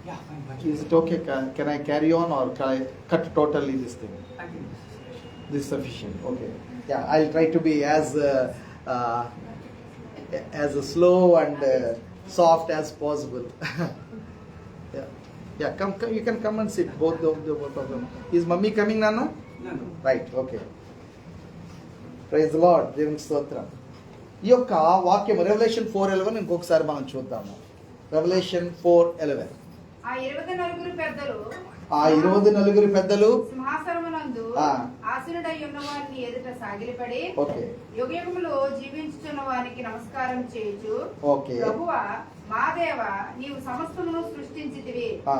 Yeah, fine, fine. Is it okay? Can I carry on or can I cut totally this thing? I think This is sufficient. Okay. Yeah, I'll try to be as slow and soft as possible. Yeah. Yeah. Come. You can come and sit. Both of them. Is mummy coming, Nana? no. Right. Okay. Praise the Lord. దేవునికి స్తోత్రం. ఈ యొక్క వాక్యం రెవల్యూషన్ 4:11 ఇంకొకసారి మనం చూద్దాము. రెవల్యూషన్ 4:11. ఆ 24 పెద్దలు ఆ 24 పెద్దలు సింహాసనమునందు ఆ. ఆసీనుడై ఉన్న వారిని ఎదుట సాగిలపడి ఓకే. యుగయుగములు జీవించుచున్న వారికి నమస్కారం చేయుచు, ఓకే. ప్రభువా మా దేవా, నీవు సమస్తమును సృష్టించితివి. ఆ.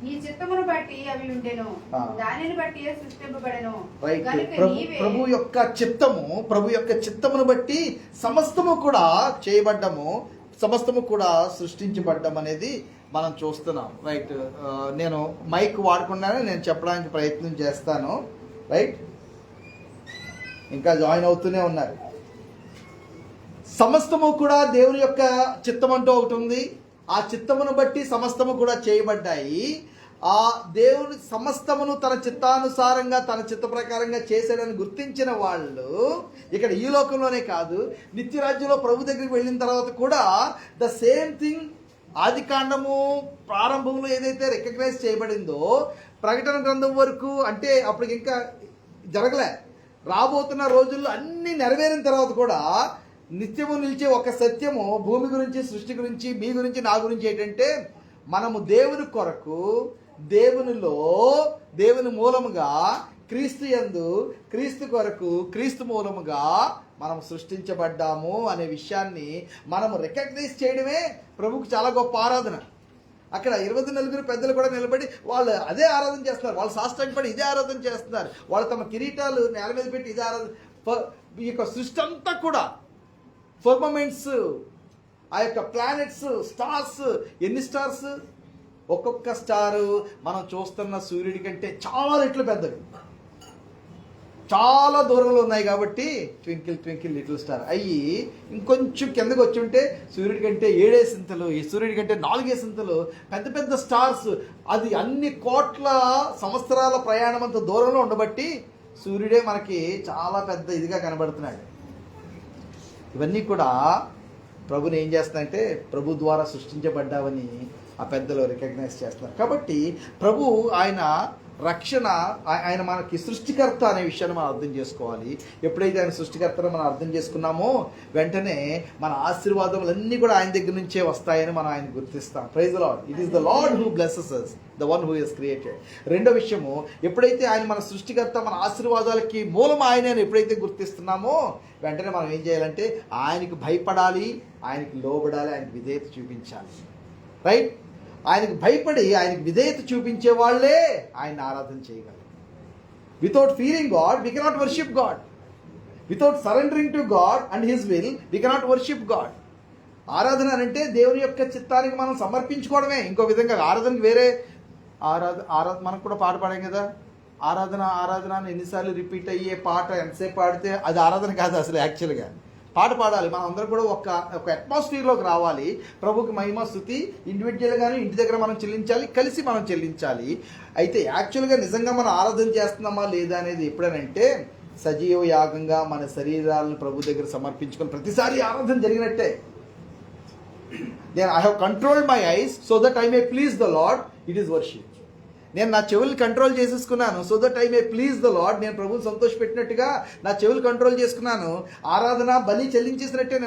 నీ చిత్తమును బట్టి అవి ఉండెను, ఆ. దానిని బట్టి సృష్టింపబడెను. రైట్. కనుక నీవే ప్రభు యొక్క చిత్తమును బట్టి సమస్తము కూడా చేయబడ్డము, సమస్తము కూడా సృష్టించబడ్డం అనేది మనం చూస్తున్నాం. రైట్. నేను మైక్ వాడకుండానే నేను చెప్పడానికి ప్రయత్నం చేస్తాను. రైట్. ఇంకా జాయిన్ అవుతూనే ఉన్నారు. సమస్తము కూడా దేవుని యొక్క చిత్తం అంటూ ఒకటి ఉంది. ఆ చిత్తమును బట్టి సమస్తము కూడా చేయబడ్డాయి. ఆ దేవుని సమస్తమును తన చిత్తానుసారంగా తన చిత్త ప్రకారంగా చేశాడని గుర్తించిన వాళ్ళు ఇక్కడ ఈ లోకంలోనే కాదు, నిత్యరాజ్యంలో ప్రభు దగ్గరికి వెళ్ళిన తర్వాత కూడా ద సేమ్ థింగ్ ఆది కాండము ప్రారంభంలో ఏదైతే రికగ్నైజ్ చేయబడిందో ప్రకటన గ్రంథం వరకు, అంటే అప్పటికి ఇంకా జరగలే, రాబోతున్న రోజుల్లో అన్ని నెరవేరిన తర్వాత కూడా నిత్యము నిలిచే ఒక సత్యము భూమి గురించి, సృష్టి గురించి, మీ గురించి, నా గురించి ఏంటంటే మనము దేవుని కొరకు, దేవునిలో, దేవుని మూలముగా, క్రీస్తు యందు, క్రీస్తు కొరకు, క్రీస్తు మూలముగా మనం సృష్టించబడ్డాము అనే విషయాన్ని మనము రికగ్నైజ్ చేయడమే ప్రభువుకు చాలా గొప్ప ఆరాధన. అక్కడ 24 పెద్దలు కూడా నిలబడి వాళ్ళు అదే ఆరాధన చేస్తున్నారు. వాళ్ళు సాష్టాంగపడి ఇదే ఆరాధన చేస్తున్నారు. వాళ్ళు తమ కిరీటాలు నేల మీద పెట్టి ఇదే ఆరాధన. ఈ యొక్క సృష్టి అంతా కూడా ఫర్మమెంట్స్, ఆ యొక్క ప్లానెట్స్, స్టార్స్, ఎన్ని స్టార్స్, ఒక్కొక్క స్టారు మనం చూస్తున్న సూర్యుడి కంటే చాలా రెట్లు పెద్దవి, చాలా దూరంలో ఉన్నాయి. కాబట్టి ట్వింకిల్ ట్వింకిల్ లిటిల్ స్టార్ అయ్యి ఇంకొంచెం కిందకి వచ్చి ఉంటే సూర్యుడి కంటే 7 సింతలు, ఈ సూర్యుడి కంటే 4 సింతలు పెద్ద పెద్ద స్టార్స్. అది అన్ని కోట్ల సంవత్సరాల ప్రయాణం అంత దూరంలో ఉండబట్టి సూర్యుడే మనకి చాలా పెద్ద ఇదిగా కనబడుతున్నాడు. ఇవన్నీ కూడా ప్రభుని ఏం చేస్తున్నాయంటే ప్రభు ద్వారా సృష్టించబడ్డావని ఆ పెద్దలు రికగ్నైజ్ చేస్తున్నారు. కాబట్టి ప్రభు ఆయన రక్షణ, ఆయన మనకి సృష్టికర్త అనే విషయాన్ని మనం అర్థం చేసుకోవాలి. ఎప్పుడైతే ఆయన సృష్టికర్తను మనం అర్థం చేసుకున్నామో వెంటనే మన ఆశీర్వాదములన్నీ కూడా ఆయన దగ్గర నుంచే వస్తాయని మనం ఆయన గుర్తిస్తాం. Praise the lord. It is the lord who blesses us, the one who has created. రెండో విషయము, ఎప్పుడైతే ఆయన మన సృష్టికర్త, మన ఆశీర్వాదాలకి మూలం ఆయన అని ఎప్పుడైతే గుర్తిస్తున్నామో వెంటనే మనం ఏం చేయాలంటే ఆయనకు భయపడాలి, ఆయనకి లోబడాలి, ఆయనకు విధేయత చూపించాలి. రైట్. ఆయనకు భయపడి ఆయనకు విధేయత చూపించే వాళ్ళే ఆయన ఆరాధన చేయగలరు. Without fearing God we cannot worship God. Without surrendering to God and his will we cannot worship God. ఆరాధన అంటే దేవుని యొక్క చిత్తానికి మనం సమర్పించుకోవడమే. ఇంకో విధంగా ఆరాధనకి వేరే ఆరాధన మనకు కూడా పాట పాడాం కదా, ఆరాధన ఆరాధన అని ఎన్నిసార్లు రిపీట్ అయ్యే పాట ఎంతసేపు పాడితే అది ఆరాధన కాదు. అసలు యాక్చువల్గా పాట పాడాలి, మనం అందరం కూడా ఒక అట్మాస్ఫియర్లోకి రావాలి. ప్రభుకి మహిమ స్తుతి ఇండివిజువల్గానే ఇంటి దగ్గర మనం చెల్లించాలి, కలిసి మనం చెల్లించాలి. అయితే యాక్చువల్గా నిజంగా మనం ఆరాధన చేస్తున్నామా లేదా అనేది ఎప్పుడనంటే సజీవ యాగంగా మన శరీరాలను ప్రభు దగ్గర సమర్పించుకొని ప్రతిసారి ఆరాధన జరిగినట్టే. I have controlled my eyes so that I may please the lord, it is worship. నేను నా చెవులు కంట్రోల్ చేసేసుకున్నాను so that I may please the lord. నేను ప్రభువుని సంతోషపెట్టినట్టుగా నా చెవులు కంట్రోల్ చేసుకున్నాను. ఆరాధన బలి చెల్లించేసినట్టే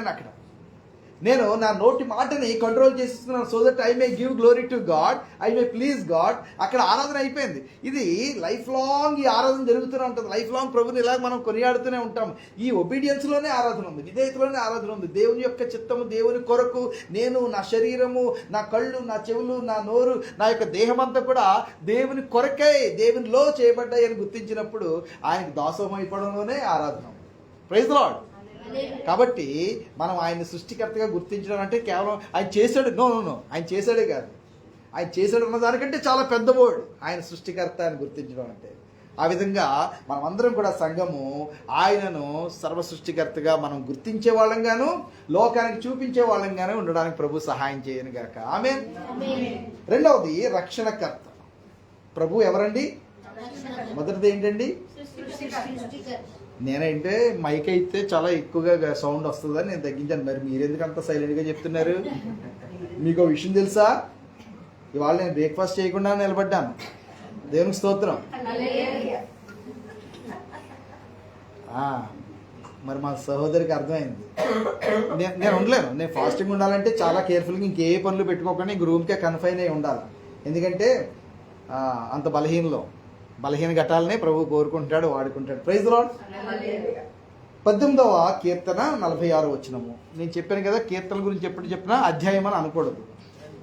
నేను నా నోటి మాటని కంట్రోల్ చేసేస్తున్నాను so that I may give glory to God, I may please God. అక్కడ ఆరాధన అయిపోయింది. ఇది లైఫ్ లాంగ్ ఈ ఆరాధన జరుగుతూనే ఉంటుంది. లైఫ్ లాంగ్ ప్రభుని ఇలాగ మనం కొనియాడుతూనే ఉంటాం. ఈ ఒబీడియన్స్లోనే ఆరాధన ఉంది, విధేయతలోనే ఆరాధన ఉంది. దేవుని యొక్క చిత్తము, దేవుని కొరకు నేను నా శరీరము, నా కళ్ళు, నా చెవులు, నా నోరు, నా యొక్క దేహం అంతా కూడా దేవుని కొరకై, దేవునిలో చేయబడ్డాయి అని గుర్తించినప్పుడు ఆయనకు దాసోహం అయిపోవడంలోనే ఆరాధన. Praise the lord. కాబట్టి మనం ఆయన సృష్టికర్తగా గుర్తించడం అంటే కేవలం ఆయన చేశాడు, నో ఆయన చేశాడే కాదు, ఆయన చేశాడు అన్న దానికంటే చాలా పెద్ద వర్డ్ ఆయన సృష్టికర్త అని గుర్తించడం అంటే. ఆ విధంగా మనమందరం కూడా సంఘము ఆయనను సర్వ సృష్టికర్తగా మనం గుర్తించే వాళ్ళంగాను లోకానికి చూపించే వాళ్ళంగానే ఉండడానికి ప్రభు సహాయం చేయను గాక ఆమేన్. రెండవది రక్షణకర్త. ప్రభు ఎవరండి? మొదటిది ఏంటండి? నేనంటే మైక్ అయితే చాలా ఎక్కువగా సౌండ్ వస్తుందని నేను తగ్గించాను. మరి మీరెందుకు అంత సైలెంట్గా చెప్తున్నారు? మీకు విషయం తెలుసా? ఇవాళ నేను బ్రేక్ఫాస్ట్ చేయకుండా నిలబడ్డాను. దేవునికి స్తోత్రం. మరి మా సహోదరికి అర్థమైంది. నేను ఉండలేను. నేను ఫాస్టింగ్ ఉండాలంటే చాలా కేర్ఫుల్గా ఇంకే పనులు పెట్టుకోకుండా ఇంక రూమ్కే కన్ఫైన్ అయి ఉండాలి. ఎందుకంటే అంత బలహీన ఘటాలనే ప్రభు కోరుకుంటాడు, వాడుకుంటాడు. Praise the lord. 18వ కీర్తన 46 వచనము. నేను చెప్పాను కదా, కీర్తన గురించి ఎప్పుడు చెప్పినా అధ్యాయం అని అనకూడదు.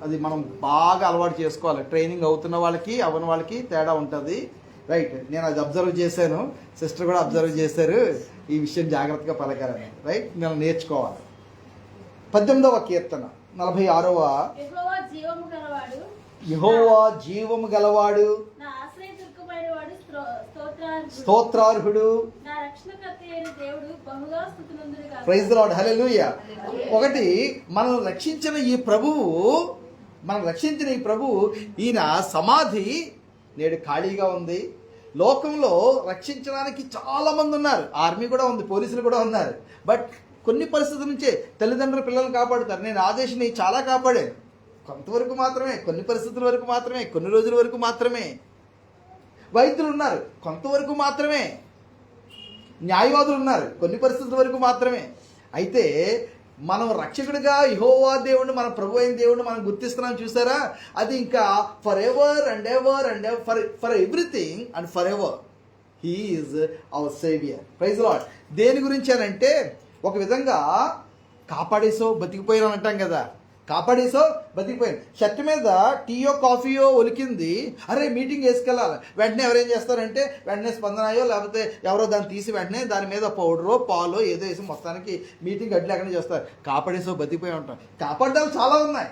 అది మనం బాగా అలవాటు చేసుకోవాలి. ట్రైనింగ్ అవుతున్న వాళ్ళకి అవని వాళ్ళకి తేడా ఉంటుంది. రైట్, నేను అది అబ్జర్వ్ చేశాను, సిస్టర్ కూడా అబ్జర్వ్ చేశారు. ఈ విషయం జాగ్రత్తగా పలకాలని. రైట్, నేను నేర్చుకోవాలి. 18వ కీర్తన 46వ. యెహోవా జీవము గలవాడు, స్తోత్రార్హుడు. Praise the lord. హల్లెలూయా. ఒకటి, మనం రక్షించిన ఈ ప్రభువు ఈయన సమాధి నేడు ఖాళీగా ఉంది. లోకంలో రక్షించడానికి చాలా మంది ఉన్నారు. ఆర్మీ కూడా ఉంది, పోలీసులు కూడా ఉన్నారు. బట్ కొన్ని పరిస్థితుల నుంచే తల్లిదండ్రులు పిల్లల్ని కాపాడుతారు. నేను ఆదేశాన్ని చాలా కాపాడాను. కొంతవరకు మాత్రమే, కొన్ని పరిస్థితుల వరకు మాత్రమే, కొన్ని రోజుల వరకు మాత్రమే. వైద్యులు ఉన్నారు, కొంతవరకు మాత్రమే. న్యాయవాదులు ఉన్నారు, కొన్ని పరిస్థితుల వరకు మాత్రమే. అయితే మనం రక్షకుడిగా యెహోవా దేవుడిని, మన ప్రభు అయిన దేవుడిని మనం గుర్తిస్తున్నాం చూసారా? అది ఇంకా for ever and ever and for everything and for ever he is our saviour. Praise lord. దేని గురించి అని అంటే, ఒక విధంగా కాపాడేసో బతికిపోయినా అంటాం కదా, కాపాడేసో బతికిపోయింది. షర్ట్ మీద టీయో కాఫీయో ఒలికింది, అరే మీటింగ్ వేసుకెళ్ళాలి. వెంటనే ఎవరేం చేస్తారంటే వెంటనే స్పందనయో లేకపోతే ఎవరో దాన్ని తీసి వెంటనే దాని మీద పౌడరో పాలో ఏదో వేసి మొత్తానికి మీటింగ్ అడ్డు లేకుండా చేస్తారు. కాపాడేసో బతికిపోయి ఉంటాం. కాపాడ్డాలు చాలా ఉన్నాయి,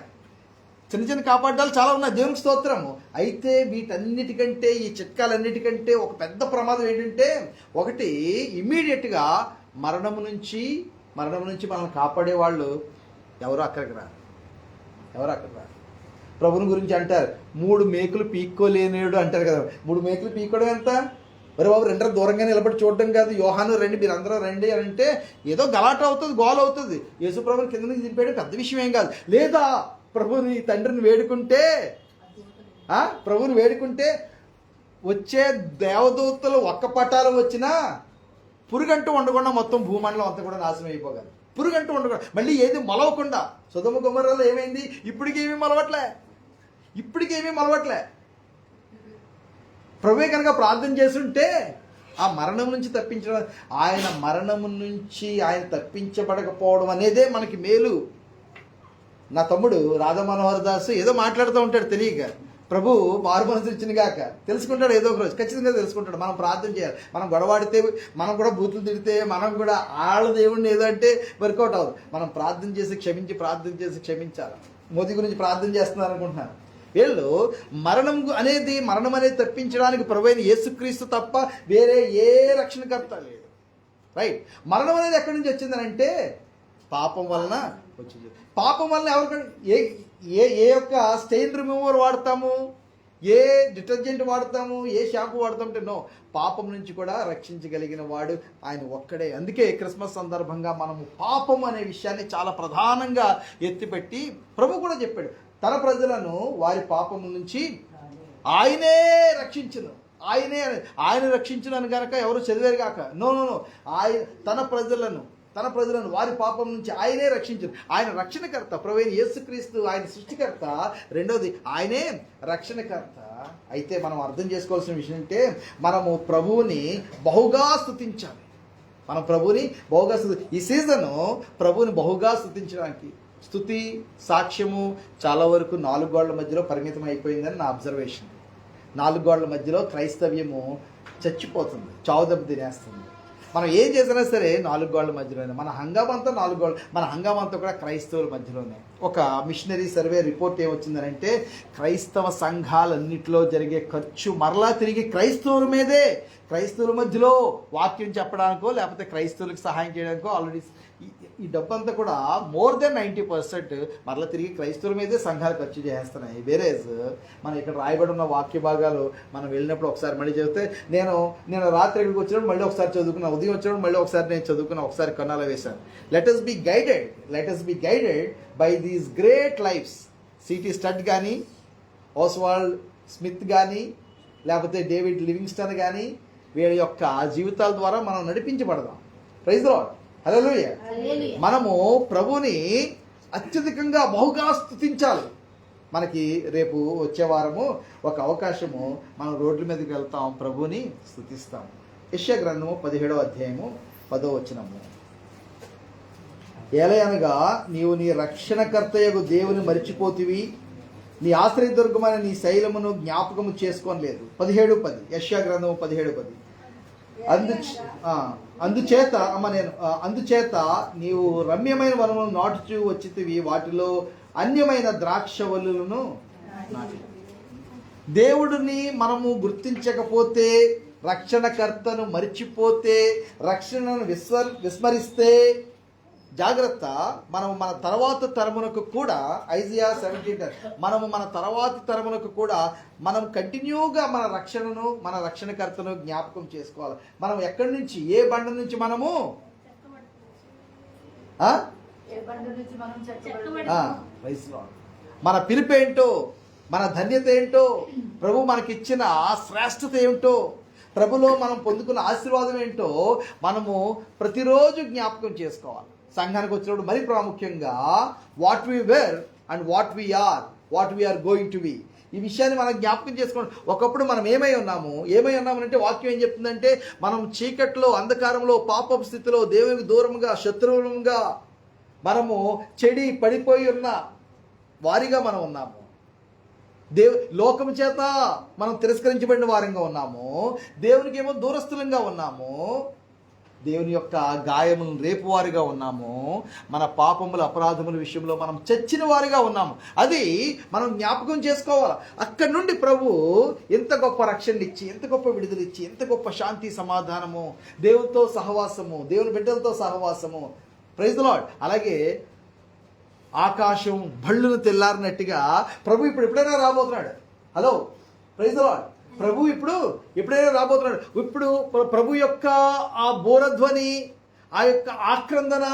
చిన్న కాపాడ్డాలు చాలా ఉన్నాయి. దేవునికి స్తోత్రము. అయితే వీటన్నిటికంటే, ఈ చిట్కాలన్నిటికంటే ఒక పెద్ద ప్రమాదం ఏంటంటే, ఒకటి ఇమ్మీడియట్గా మరణం నుంచి మనం కాపాడే వాళ్ళు ఎవరు అక్కడికి రారు. ప్రభుని గురించి అంటారు, 3 మేకులు పీక్కోలేనేడు అంటారు కదా. 3 మేకులు పీక్కోవడం ఎంత? మరి బాబు 2 దూరంగా నిలబడి చూడడం కాదు. యోహాను రండి, మీరు అందరూ రండి అని అంటే ఏదో గలాట అవుతుంది, గోల అవుతుంది. యేసు ప్రభుని కింద నుంచి దింపేయడం పెద్ద విషయం ఏం కాదు. లేదా ప్రభుని తండ్రిని వేడుకుంటే వచ్చే దేవదూతలు ఒక్క పటాలు వచ్చినా పురుగంటూ ఉండకుండా మొత్తం భూమండలం అంతా కూడా నాశనం అయిపోగలరు. పురుగంటూ ఉండకుండా, మళ్ళీ ఏది మొలవకుండా. సొదొమ గొమొర్రాలో ఏమైంది? ఇప్పటికేమీ మొలవట్లే. ప్రభువే కనుక ప్రార్థన చేస్తుంటే ఆ మరణం నుంచి తప్పించడం, ఆయన మరణము నుంచి ఆయన తప్పించబడకపోవడం అనేదే మనకి మేలు. నా తమ్ముడు రాధా మనోహర్ దాస్ ఏదో మాట్లాడుతూ ఉంటాడు తెలియక, ప్రభు మారు మనసు ఇచ్చిన గాక. తెలుసుకుంటాడు, ఏదో ఒక రోజు ఖచ్చితంగా తెలుసుకుంటాడు. మనం ప్రార్థన చేయాలి. మనం గొడవాడితే, మనం కూడా బూతులు తిడితే, మనం కూడా వాళ్ళ దేవుడిని ఏదో అంటే వర్కౌట్ అవ్వదు. మనం ప్రార్థన చేసి క్షమించాలి. మోదీ గురించి ప్రార్థన చేస్తున్నారు అనుకుంటున్నాను. వీళ్ళు మరణం అనేది తప్పించడానికి ప్రభువైన యేసుక్రీస్తు తప్ప వేరే ఏ రక్షణకర్త లేడు. రైట్. మరణం అనేది ఎక్కడి నుంచి వచ్చిందనంటే పాపం వలన వచ్చింది. పాపం వలన ఏ యొక్క స్టెయిన్ రిమూవర్ వాడతాము, ఏ డిటర్జెంట్ వాడతాము, ఏ షాంపూ వాడతామంటే నో, పాపం నుంచి కూడా రక్షించగలిగిన వాడు ఆయన ఒక్కడే. అందుకే క్రిస్మస్ సందర్భంగా మనము పాపం అనే విషయాన్ని చాలా ప్రధానంగా ఎత్తిపెట్టి ప్రభు కూడా చెప్పాడు, తన ప్రజలను వారి పాపము నుంచి ఆయనే రక్షించును. ఆయన రక్షించునని కనుక ఎవరు చదివారు కాక, నో, ఆయన తన ప్రజలను వారి పాపం నుంచి ఆయనే రక్షించు. ఆయన రక్షణకర్త. ప్రభువైన యేసుక్రీస్తు ఆయన సృష్టికర్త. రెండోది ఆయనే రక్షణకర్త. అయితే మనం అర్థం చేసుకోవాల్సిన విషయం అంటే, మనము ప్రభువుని బహుగా స్తుతించాలి. ఈ సీజను ప్రభువుని బహుగా స్తుతించడానికి స్తుతి సాక్ష్యము చాలా వరకు 4 గోడల మధ్యలో పరిమితం అయిపోయిందని నా అబ్జర్వేషన్. 4 గోడల మధ్యలో క్రైస్తవ్యము చచ్చిపోతుంది, చావుదెబ్బ తినేస్తుంది. మనం ఏం చేసినా సరే 4 గోడల మధ్యలోనే. మన హంగామా అంతా 4 గోడలు. మన హంగామా అంతా కూడా క్రైస్తవుల మధ్యలోనే. ఒక మిషనరీ సర్వే రిపోర్ట్ ఏమొచ్చిందనంటే క్రైస్తవ సంఘాలన్నింటిలో జరిగే ఖర్చు మరలా తిరిగి క్రైస్తవుల మీదే. క్రైస్తవుల మధ్యలో వాక్యం చెప్పడానికో లేకపోతే క్రైస్తవులకు సహాయం చేయడానికో ఆల్రెడీ ఈ డబ్బు అంతా కూడా మోర్ దెన్ 90% మరలా తిరిగి క్రైస్తవుల మీదే సంఘాలు ఖర్చు చేస్తున్నాయి. వేరేజ్ మనం ఇక్కడ రాయబడి ఉన్న వాక్య భాగాలు మనం వెళ్ళినప్పుడు ఒకసారి మళ్ళీ చదివితే నేను రాత్రి ఇక్కడికి వచ్చినప్పుడు మళ్ళీ ఒకసారి చదువుకున్నా, ఉదయం వచ్చినప్పుడు మళ్ళీ ఒకసారి నేను చదువుకున్నా, ఒకసారి కన్నాలో వేశాను. Let us be guided by these great lives. City stud కానీ, ఓస్వాల్డ్ స్మిత్ కానీ, లేకపోతే డేవిడ్ లివింగ్స్టన్ కానీ, వీళ్ళ యొక్క జీవితాల ద్వారా మనం నడిపించబడదాం. Praise the lord. హల్లెలూయా. మనము ప్రభుని అత్యధికంగా బహుగా స్తుతించాలి. మనకి రేపు వచ్చే వారము ఒక అవకాశము, మనం రోడ్ల మీదకి వెళ్తాం, ప్రభుని స్తుతిస్తాం. యెషయా గ్రంథము 17వ అధ్యాయము 10వ వచనము. ఏలయనగా నీవు నీ రక్షణకర్తయగు దేవుని మరిచిపోతివి, నీ ఆశ్రయదుర్గమైన నీ శైలమును జ్ఞాపకము చేసుకోలేదు. 17:10 యెషయా గ్రంథము 17:10. అందుచేత నీవు రమ్యమైన వనములను నాటుచూ వచ్చితివి, వాటిలో అన్యమైన ద్రాక్షవల్లులను నాటి. దేవుడిని మనము గుర్తించకపోతే, రక్షణకర్తను మరిచిపోతే, రక్షణను విస్మరిస్తే జాగ్రత్త. మనము మన తర్వాత తరమునకు కూడా ఐజియా 17 మనము మన తర్వాతి తరమునకు కూడా మనం కంటిన్యూగా మన రక్షణను, మన రక్షణకర్తను జ్ఞాపకం చేసుకోవాలి. మనం ఎక్కడి నుంచి, ఏ బండ నుంచి మనము మన పిలుపేంటో, మన ధన్యత ఏంటో, ప్రభు మనకిచ్చిన శ్రేష్టత ఏమిటో, ప్రభులో మనం పొందుకున్న ఆశీర్వాదం ఏంటో మనము ప్రతిరోజు జ్ఞాపకం చేసుకోవాలి. సంఘానికి వచ్చినప్పుడు మరి ప్రాముఖ్యంగా what we were and what we are going to be, ఈ విషయాన్ని మనం జ్ఞాపకం చేసుకోండి. ఒకప్పుడు మనం ఏమై ఉన్నామంటే వాక్యం ఏం చెప్తుందంటే, మనం చీకట్లో, అంధకారంలో, పాపపు స్థితిలో, దేవునికి దూరంగా, శత్రువులంగా, మనము చెడి పడిపోయి ఉన్న వారిగా మనం ఉన్నాము. లోకం చేత మనం తిరస్కరించబడిన వారంగా ఉన్నాము. దేవునికి ఏమో దూరస్థులంగా ఉన్నాము. దేవుని యొక్క గాయములను రేపువారిగా ఉన్నాము. మన పాపముల, అపరాధముల విషయంలో మనం చచ్చిన వారిగా ఉన్నాము. అది మనం జ్ఞాపకం చేసుకోవాలి. అక్కడి నుండి ప్రభు ఎంత గొప్ప రక్షణ ఇచ్చి, ఎంత గొప్ప విడుదల ఇచ్చి, ఎంత గొప్ప శాంతి, సమాధానము, దేవునితో సహవాసము, దేవుని బిడ్డలతో సహవాసము. Praise the lord. అలాగే ఆకాశం భళ్ళును తెల్లారినట్టుగా ప్రభు ఎప్పుడైనా రాబోతున్నాడు. Hello, praise the lord. ప్రభు ఎప్పుడైనా రాబోతున్నాడు. ఇప్పుడు ప్రభు యొక్క ఆ బోరధ్వని, ఆ యొక్క ఆక్రందన,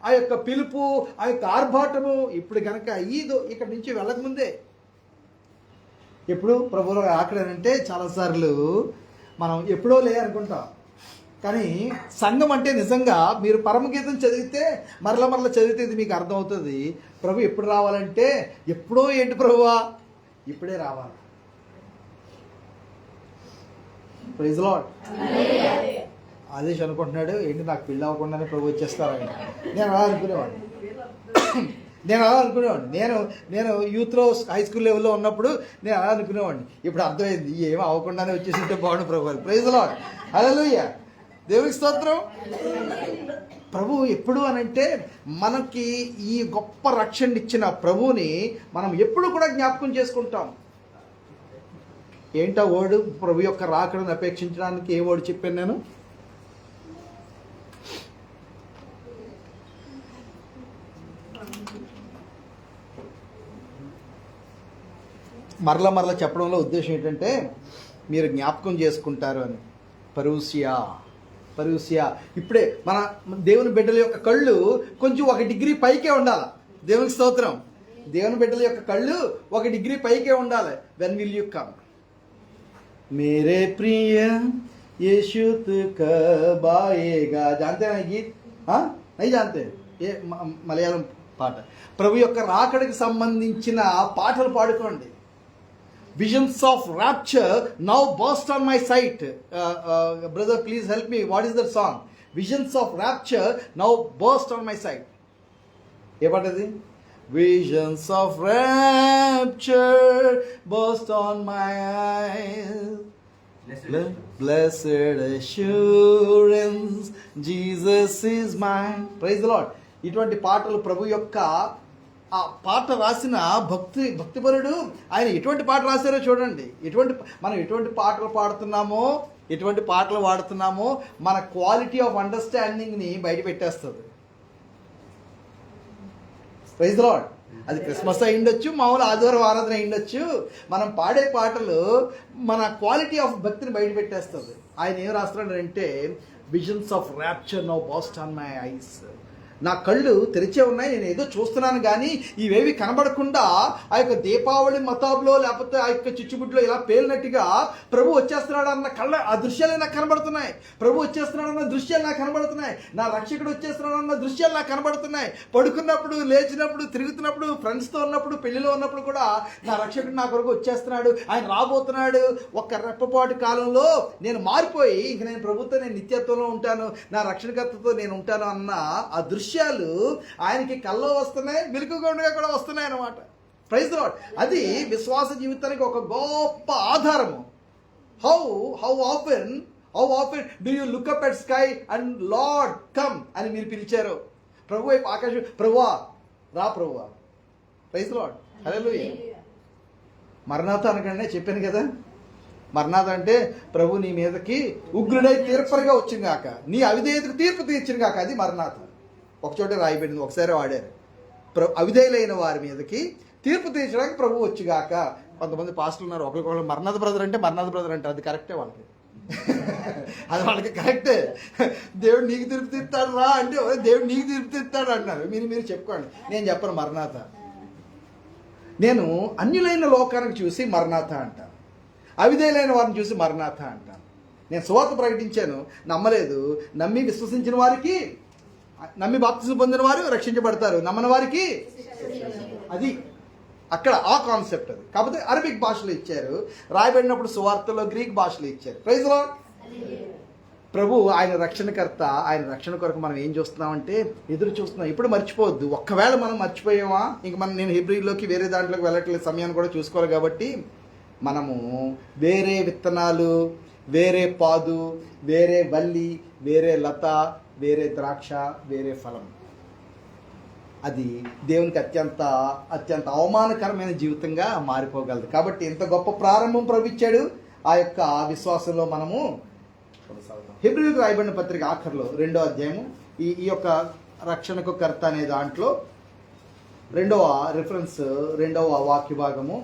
ఆ యొక్క పిలుపు, ఆ యొక్క ఆర్భాటము ఇప్పుడు కనుక ఇక్కడ నుంచి వెళ్ళకముందే, ఎప్పుడు ప్రభువులో ఆకడనంటే చాలాసార్లు మనం ఎప్పుడో అనుకుంటాం. కానీ సంఘం అంటే నిజంగా మీరు పరమగీతం చదివితే మరల చదివితే ఇది మీకు అర్థమవుతుంది. ప్రభు ఎప్పుడు రావాలంటే, ఎప్పుడో ఏంటి ప్రభువా, ఇప్పుడే రావాలి. Praise the lord. ఆదేశ్ అనుకుంటున్నాడు, ఏంటి నాకు పెళ్ళి అవ్వకుండానే ప్రభు వచ్చేస్తారని. నేను అలా అనుకునేవాడిని. నేను యూత్లో, హై స్కూల్ లెవెల్లో ఉన్నప్పుడు నేను అలా అనుకునేవాడిని. ఇప్పుడు అర్థమైంది, ఏమో అవ్వకుండానే వచ్చేసింటే బాగుండు ప్రభు. Praise the lord. హల్లెలూయా. దేవునికి స్తోత్రం. ప్రభు ఎప్పుడు అనంటే, మనకి ఈ గొప్ప రక్షణ ఇచ్చిన ప్రభువుని మనం ఎప్పుడు కూడా జ్ఞాపకం చేసుకుంటాం. ఏంటా వర్డ్? ప్రభు యొక్క రాకడను అపేక్షించడానికి ఏ వర్డ్ చెప్పాను నేను? మరల చెప్పడంలో ఉద్దేశం ఏంటంటే, మీరు జ్ఞాపకం చేసుకుంటారు అని. పరూసియా. ఇప్పుడే మన దేవుని బిడ్డల యొక్క కళ్ళు కొంచెం 1 డిగ్రీ పైకే ఉండాలి. దేవునికి స్తోత్రం. దేవుని బిడ్డల యొక్క కళ్ళు 1 డిగ్రీ పైకే ఉండాలి. When will you come? मेरे प्रिय यीशु कब आएगा. जानते हैं गीत? हाँ, नहीं जानते? ये మలయాళం పాట. ప్రభు యొక్క రాకడకి సంబంధించిన పాటలు పాడుకోండి. Visions of rapture now burst on my sight. Brother please help me, what is that song? Visions of rapture now burst on my sight. ఏ పాట అది? Visions of rapture burst on my eyes. Blessed assurance, Jesus is mine. Praise the Lord. ఇటువంటి పాటలు ప్రభు యొక్క ఆ పాట రాసిన భక్తిపరుడు ఆయన ఎటువంటి పాట రాశారో చూడండి. మనం ఎటువంటి పాటలు పాడుతున్నామో, ఎటువంటి పాటలు వాడుతున్నామో మన క్వాలిటీ ఆఫ్ అండర్స్టాండింగ్ని బయట పెట్టేస్తుంది. Praise the lord. అది క్రిస్మస్ అయి ఉండొచ్చు, మామూలు ఆదివారం ఆరాధన అయి ఉండొచ్చు. మనం పాడే పాటలు మన క్వాలిటీ ఆఫ్ భక్తిని బయట పెట్టేస్తుంది. ఆయన ఏం రాస్తున్నాడంటే, visions of rapture now burst on my eyes. నా కళ్ళు తెరిచే ఉన్నాయి, నేను ఏదో చూస్తున్నాను కానీ ఇవేవి కనబడకుండా ఆ యొక్క దీపావళి మతాబులో లేకపోతే ఆ యొక్క చిచ్చుబుడ్లో ఇలా పేలినట్టుగా ప్రభు వచ్చేస్తున్నాడు అన్న ఆ దృశ్యాలే నాకు కనబడుతున్నాయి. ప్రభు వచ్చేస్తున్నాడు అన్న దృశ్యాలు నాకు కనబడుతున్నాయి. నా రక్షకుడు వచ్చేస్తున్నాడు అన్న దృశ్యాలు నాకు కనబడుతున్నాయి. పడుకున్నప్పుడు, లేచినప్పుడు, తిరుగుతున్నప్పుడు, ఫ్రెండ్స్తో ఉన్నప్పుడు, పెళ్లిలో ఉన్నప్పుడు కూడా నా రక్షకుడు నా కొరకు వచ్చేస్తున్నాడు, ఆయన రాబోతున్నాడు. ఒక్క రెప్పపాటు కాలంలో నేను మారిపోయి ఇంక నేను ప్రభుత్వం, నేను నిత్యత్వంలో ఉంటాను, నా రక్షణకర్తతో నేను ఉంటాను అన్న ఆ దృశ్యాలు ఆయనకి కల్లో వస్తున్నాయి, మెలకువగా కూడా వస్తున్నాయి అన్నమాట. Praise the lord. అది విశ్వాస జీవితానికి ఒక గొప్ప ఆధారము. How often do you look up at sky and lord come అని మీరు పిలిచారు. ప్రభు వైపు ఆకాశం, ప్రభువా రా, ప్రభువా. Praise the lord. హల్లెలూయా. మరణాత అనగానే చెప్పాను కదా, మరణాత అంటే ప్రభు నీ మీదకి ఉగ్రుడై తీర్పరిగా వచ్చింది కాక, నీ అవిధేయతకు తీర్పు తీర్చింది కాక, అది మరణాత. ఒకచోట రాయబడింది, ఒకసారి వాడారు. అవిధేయులైన వారి మీదకి తీర్పు తీర్చడానికి ప్రభు వచ్చిగాక. కొంతమంది పాస్టర్లు ఉన్నారు, ఒకరికొకరు మరణాథ బ్రదర్ అంటే మరణాథ బ్రదర్ అంటే అది కరెక్టే వాళ్ళకి. అది వాళ్ళకి కరెక్టే. దేవుడు నీకు తీర్పు తీర్తాడు రా అంటే దేవుడు నీకు తీర్పు తీర్తాడు అంటున్నారు. మీరు చెప్పుకోండి, నేను చెప్పను మరణాథ. నేను అన్యులైన లోకానికి చూసి మరణాథ అంటాను, అవిధేయులైన వారిని చూసి మరణాథ అంటాను. నేను సువార్త ప్రకటించాను, నమ్మలేదు. నమ్మి విశ్వసించిన వారికి, నమ్మి బాప్తిజం పొందిన వారు రక్షించబడతారు, నమ్మని వారికి అది అక్కడ ఆ కాన్సెప్ట్. అది కాకపోతే అరబిక్ భాషలో ఇచ్చారు, రాయబడినప్పుడు సువార్తలో గ్రీక్ భాషలో ఇచ్చారు. Praise lord. ప్రభు ఆయన రక్షణకర్త, ఆయన రక్షణ కొరకు మనం ఏం చూస్తున్నామంటే ఎదురు చూస్తున్నాం. ఇప్పుడు మర్చిపోవద్దు. ఒక్కవేళ మనం మర్చిపోయామా, ఇంక నేను హెబ్రీలోకి వేరే దాంట్లోకి వెళ్ళట్లేదు, సమయాన్ని కూడా చూసుకోవాలి. కాబట్టి మనము వేరే విత్తనాలు, వేరే పాదు, వేరే వల్లి, వేరే లత, వేరే ద్రాక్ష, వేరే ఫలం, అది దేవునికి అత్యంత అవమానకరమైన జీవితంగా మారిపోగలదు. కాబట్టి ఇంత గొప్ప ప్రారంభం ప్రభు ఇచ్చాడు. ఆ యొక్క విశ్వాసంలో మనము కొనసాగుతాం. హెబ్రీయులకు రాయబడిన పత్రిక ఆఖరిలో 2వ అధ్యాయము ఈ యొక్క రక్షణకు కర్త అనే దాంట్లో 2వ రిఫరెన్స్, 2వ వాక్య భాగము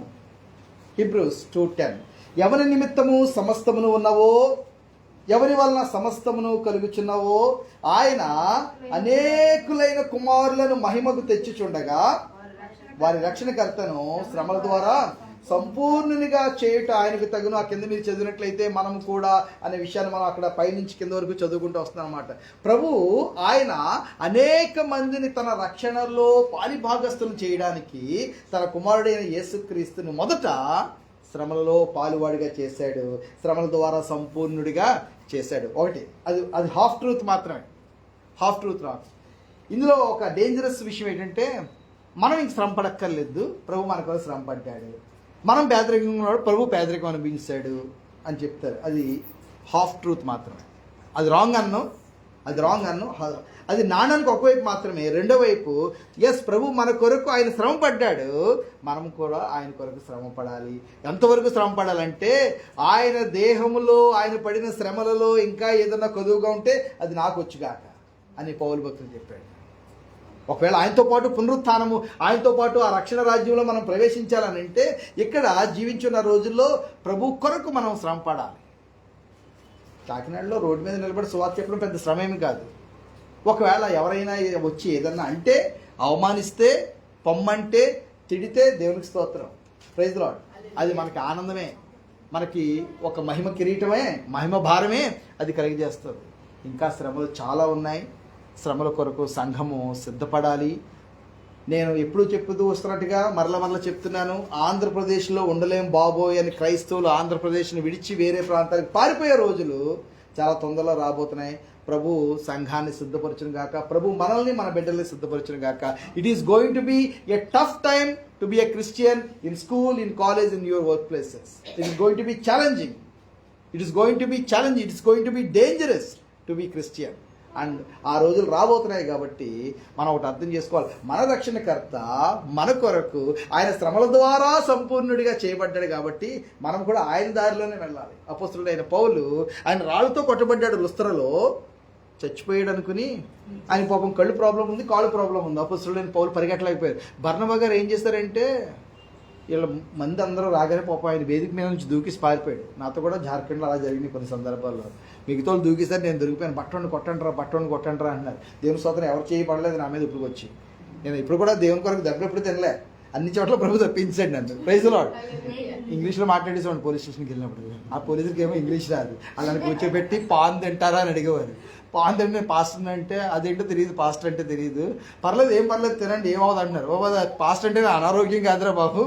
హీబ్రూస్ 2:10. ఎవరి నిమిత్తము సమస్తమును ఉన్నవో, ఎవరి వలన సమస్తమును కలుగుచున్నావో ఆయన అనేకులైన కుమారులను మహిమకు తెచ్చుచుండగా వారి రక్షణకర్తను శ్రమల ద్వారా సంపూర్ణునిగా చేయుట ఆయనకు తగును. ఆ కింద మీరు చదివినట్లయితే మనం కూడా అనే విషయాన్ని మనం అక్కడ పైనుంచి కింద వరకు చదువుకుంటూ వస్తున్నాం అన్నమాట. ప్రభు ఆయన అనేక మందిని తన రక్షణలో పాలిభాగస్తులు చేయడానికి తన కుమారుడైన యేసుక్రీస్తును మొదట శ్రమలలో పాలువాడిగా చేశాడు, శ్రమల ద్వారా సంపూర్ణుడిగా చేశాడు. ఒకటి అది హాఫ్ ట్రూత్ మాత్రమే, హాఫ్ ట్రూత్ రాదు. ఇందులో ఒక డేంజరస్ విషయం ఏంటంటే, మనం ఇంక శ్రమ పడక్కర్లేదు, ప్రభు మన కోసం శ్రమ పడ్డాడు. మనం పేదరికంగా ఉన్నాడు, ప్రభు పేదరికం అనిపించాడు అని చెప్తారు. అది హాఫ్ ట్రూత్ మాత్రమే. అది రాంగ్ అన్ను, అది నాణానికి ఒకవైపు మాత్రమే. రెండో వైపు ఎస్, ప్రభు మన కొరకు ఆయన శ్రమ పడ్డాడు, మనం కూడా ఆయన కొరకు శ్రమ పడాలి. ఎంతవరకు శ్రమ పడాలంటే, ఆయన దేహములో ఆయన పడిన శ్రమలలో ఇంకా ఏదన్నా కొదువుగా ఉంటే అది నాకు వచ్చుగాక అని పౌలు భక్తులు చెప్పాడు. ఒకవేళ ఆయనతో పాటు పునరుత్థానము, ఆయనతో పాటు ఆ రక్షణ రాజ్యంలో మనం ప్రవేశించాలని అంటే ఇక్కడ జీవించున్న రోజుల్లో ప్రభు కొరకు మనం శ్రమ పడాలి. కాకినాడలో రోడ్డు మీద నిలబడి సువార్త చెప్పడం పెద్ద శ్రమ ఏమి కాదు. ఒకవేళ ఎవరైనా వచ్చి ఏదన్నా అంటే, అవమానిస్తే, పొమ్మంటే, తిడితే దేవునికి స్తోత్రం, ప్రైజ్ ది లార్డ్. అది మనకి ఆనందమే, మనకి ఒక మహిమ కిరీటమే, మహిమ భారమే అది కలిగజేస్తుంది. ఇంకా శ్రమలు చాలా ఉన్నాయి. శ్రమల కొరకు సంఘము సిద్ధపడాలి. నేను ఎప్పుడు చెప్పుతూ వస్తున్నట్టుగా మరల చెప్తున్నాను, ఆంధ్రప్రదేశ్లో ఉండలేం బాబోయ్ అని క్రైస్తవులు ఆంధ్రప్రదేశ్ని విడిచి వేరే ప్రాంతానికి పారిపోయే రోజులు చాలా తొందరలో రాబోతున్నాయి. ప్రభు సంఘాన్ని సిద్ధపరచును గాక, ప్రభు మనల్ని, మన బిడ్డల్ని సిద్ధపరచును గాక. It is going to B a tough time to be a Christian in school, in college, in your work places. It is going to be challenging. It is going to B challenge, it is going to B dangerous to be Christian. And ఆ రోజులు రాబోతున్నాయి కాబట్టి మనం ఒకటి అర్థం చేసుకోవాలి, మన రక్షణకర్త మన కొరకు ఆయన శ్రమల ద్వారా సంపూర్ణుడిగా చేయబడ్డాడు కాబట్టి మనం కూడా ఆయన దారిలోనే వెళ్ళాలి. అపోస్తలుడైన పౌలు ఆయన రాళ్ళతో కొట్టబడ్డాడు లుస్త్రలో, చచ్చిపోయాడు అనుకుని ఆయన పాపం కళ్ళు ప్రాబ్లం ఉంది, కాళ్ళు ప్రాబ్లం ఉంది. అపోస్తలుడైన పౌలు పరిగెట్టలేకపోయారు. బర్నబా గారు ఏం చేశారంటే వీళ్ళ మంది అందరూ రాగానే పాపం ఆయన వేదిక మీద నుంచి దూకి పారిపోయాడు. నాతో కూడా జార్ఖండ్లో అలా జరిగింది కొన్ని సందర్భాల్లో. మిగతా వాళ్ళు దూకేసారి నేను దొరికిపోయాను. బట్టను కొట్టండిరా అన్నారు. దేవుని స్తోత్రం, ఎవరు చేయబడలేదు నా మీద ఇప్పుడు వచ్చి. నేను ఇప్పుడు కూడా దేవుని కొరకు దెబ్బలు ఎప్పుడు తినలే, అన్ని చోట్ల ప్రభు తప్పించాడు నన్ను. Praise the lord. ఇంగ్లీష్లో మాట్లాడేసేవాడు పోలీస్ స్టేషన్కి వెళ్ళినప్పుడు. ఆ పోలీసులకి ఏమో ఇంగ్లీష్ రాదు, అలాని కూర్చోబెట్టి పాన్ తింటారా అని అడిగేవారు. పాన్ తింటే పాస్టర్ అంటే అదేంటో తెలియదు, పాస్టర్ అంటే తెలియదు. పర్లేదు, ఏం పర్లేదు తినండి, ఏమవుతుంది అంటున్నారు. బాబా పాస్టర్ అంటే అనారోగ్యం కాదురా బాబు,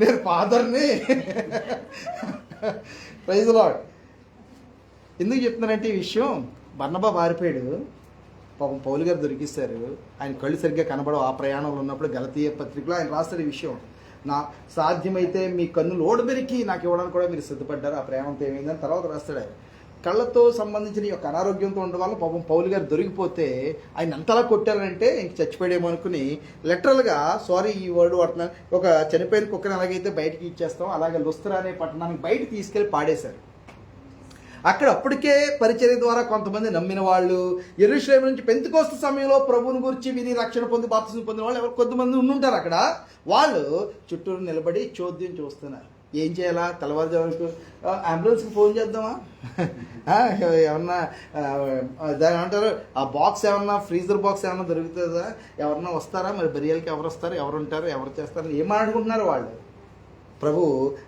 నేను ఫాదర్ని. Praise the lord. ఎందుకు చెప్తున్నానంటే ఈ విషయం, బర్నబా పారిపోయాడు, పాపం పౌలు గారు దొరికిస్తారు. ఆయన కళ్ళు సరిగ్గా కనబడవు. ఆ ప్రయాణంలో ఉన్నప్పుడు గలతీయ పత్రికలో ఆయన రాస్తారు ఈ విషయం, నా సాధ్యమైతే మీ కన్నులు ఓడబెరికి నాకు ఇవ్వడానికి కూడా మీరు సిద్ధపడ్డారు. ఆ ప్రయాణంతో ఏమైందని తర్వాత రాస్తాడు ఆయన. కళ్ళతో సంబంధించిన ఈ యొక్క అనారోగ్యంతో ఉండడం వల్ల పాపం పౌలు గారు దొరికిపోతే ఆయన అంతలా కొట్టారంటే ఇంక చచ్చిపోయాడేమో అనుకుని లిటరల్గా, సారీ ఈ వర్డ్ వాడుతున్నాను, ఒక చనిపోయిన కుక్కని ఎలాగైతే బయటికి ఇచ్చేస్తాం అలాగే లుస్త్రా అనే పట్టణానికి బయట తీసుకెళ్ళి పాడేశారు. అక్కడ అప్పటికే పరిచర్య ద్వారా కొంతమంది నమ్మిన వాళ్ళు, యెరూషలేము నుంచి పెంతెకోస్తు సమయంలో ప్రభువుని గురించి విని రక్షణ పొంది బాప్తిస్మం పొందిన వాళ్ళు ఎవరు కొద్దిమంది ఉండుంటారు అక్కడ. వాళ్ళు చుట్టూరు నిలబడి చోద్యం చూస్తున్నారు. ఏం చేయాలా, తెల్లవారుజాముకు అంబులెన్స్కి ఫోన్ చేద్దామా, ఏమన్నా దాని ఏమంటారు ఆ బాక్స్ ఏమన్నా ఫ్రీజర్ బాక్స్ ఏమన్నా దొరుకుతుందా, ఎవరన్నా వస్తారా, మరి బరియల్కి ఎవరు వస్తారు, ఎవరు ఉంటారు, ఎవరు చేస్తారు, ఏం మాట్లాడుకుంటున్నారు వాళ్ళు. ప్రభు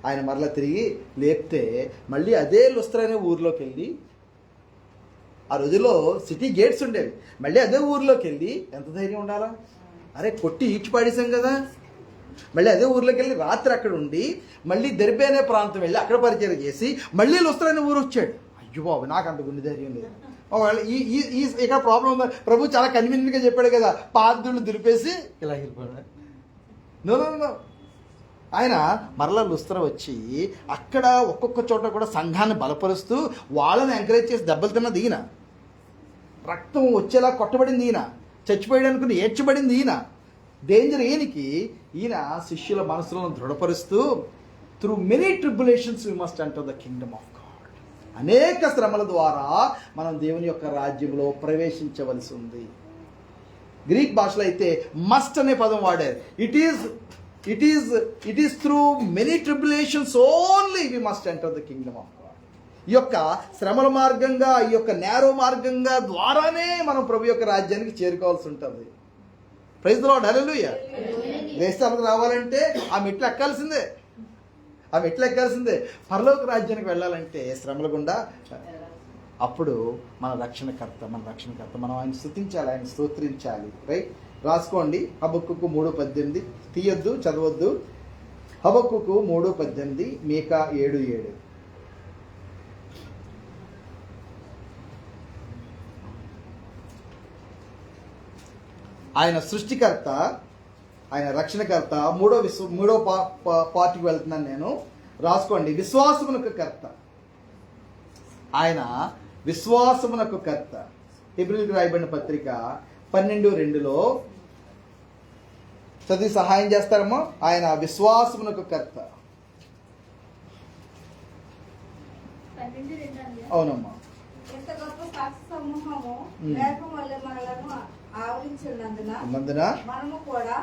ఆయన మరలా తిరిగి లేపితే మళ్ళీ అదే లుస్త్రా అనే ఊర్లోకి వెళ్ళి, ఆ రోజుల్లో సిటీ గేట్స్ ఉండేవి, మళ్ళీ అదే ఊర్లోకి వెళ్ళి, ఎంత ధైర్యం ఉండాలా, అరే కొట్టి ఈడ్చి పాడేశాం కదా, మళ్ళీ అదే ఊర్లోకి వెళ్ళి రాత్రి అక్కడ ఉండి మళ్ళీ దెర్బే అనే ప్రాంతం వెళ్ళి అక్కడ పరిచయం చేసి మళ్ళీ లుస్త్రా అనే ఊరు వచ్చాడు. అయ్యో బాబు, నాకు అంత గుండె ధైర్యం లేదు. ఒకవేళ ఈ ఇక్కడ ప్రాబ్లం ఉందా, ప్రభు చాలా కన్వీనియంట్గా చెప్పాడు కదా, పాదులు దులిపేసి ఇలా వెళ్ళిపోయాడు. నో, ఆయన మరలా లుస్త్రా వచ్చి అక్కడ ఒక్కొక్క చోట కూడా సంఘాన్ని బలపరుస్తూ వాళ్ళని ఎంకరేజ్ చేసి దెబ్బలు తిన్నది ఈయన, రక్తం వచ్చేలా కొట్టబడింది ఈయన, చచ్చిపోయాడు అనుకుని ఏడ్చబడింది ఈయన. డేంజర్ ఈయన శిష్యుల మనసులను దృఢపరుస్తూ through many tribulations we must enter the kingdom of God. అనేక శ్రమల ద్వారా మనం దేవుని యొక్క రాజ్యంలో ప్రవేశించవలసి ఉంది. గ్రీక్ భాషలో అయితే మస్ట్ అనే పదం వాడారు. It is through many tribulations only we must enter the kingdom of God. ఈ యొక్క శ్రమల మార్గంగా, ఈ యొక్క నేరో మార్గంగా ద్వారానే మనం ప్రభు యొక్క రాజ్యానికి చేరుకోవాల్సి ఉంటుంది. ప్రైజ్ ది లార్డ్, హల్లెలూయా. దేశాలకు రావాలంటే ఆ మెట్లు ఎక్కాల్సిందే, పరలోక రాజ్యానికి వెళ్ళాలంటే శ్రమల గుండా. అప్పుడు మన రక్షణకర్త మనం ఆయన స్తుతించాలి, ఆయన స్తోత్రించాలి. రైట్, రాసుకోండి. హబక్కుకు 3:18 తీయొద్దు, చదవద్దు. హబక్కుకు 3:18, మీకా 7:7. ఆయన సృష్టికర్త, ఆయన రక్షణకర్త. మూడో పార్టీకి వెళ్తున్నాను నేను, రాసుకోండి. విశ్వాసమునకు కర్త, ఆయన విశ్వాసమునకు కర్త. హెబ్రీయులకు రాయబడిన పత్రిక 12:2 చదివి సహాయం చేస్తారమ్మో. ఆయన విశ్వాసమునకు కర్త. అవునమ్మా. ఎంత గొప్ప సాక్షి సమూహము మేఘం వలె మనలను ఆవరించినందున మనము కూడా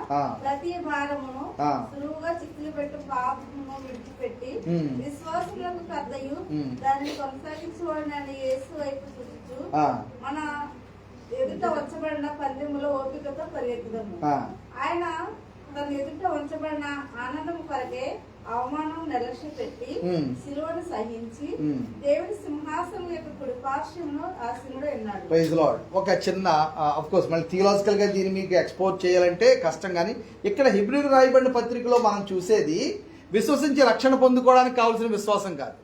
ప్రతి భారమును సులువుగా చిక్కులు పెట్టు పాపమును విడిచిపెట్టి విశ్వాసములకు కర్తయు దానిని కొనసాగించువాడిని యేసు వైపు చూస్తూ మన ఎదుట ఉంచబడిన పందెములో ఓపికతో పరిగెత్తుదాము. ఆయన తన ఎదుట ఉంచబడిన ఆనందం కొరకే అవమానం నిర్లక్ష్య పెట్టి శిలువను సహించి దేవుడి సింహాసనం యొక్క కుడి పార్శ్వమును ఆసీనుడై ఉన్నాడు. Praise the lord. ఒక చిన్న ఆఫ్ కోర్స్ మళ్ళీ థియలాజికల్ గా దీన్ని మీకు ఎక్స్పోర్ట్ చేయాలంటే కష్టం, కానీ ఇక్కడ హెబ్రీయులకు రాయబడిన పత్రికలో మనం చూసేది విశ్వసించి రక్షణ పొందుకోవడానికి కావాల్సిన విశ్వాసం కాదు,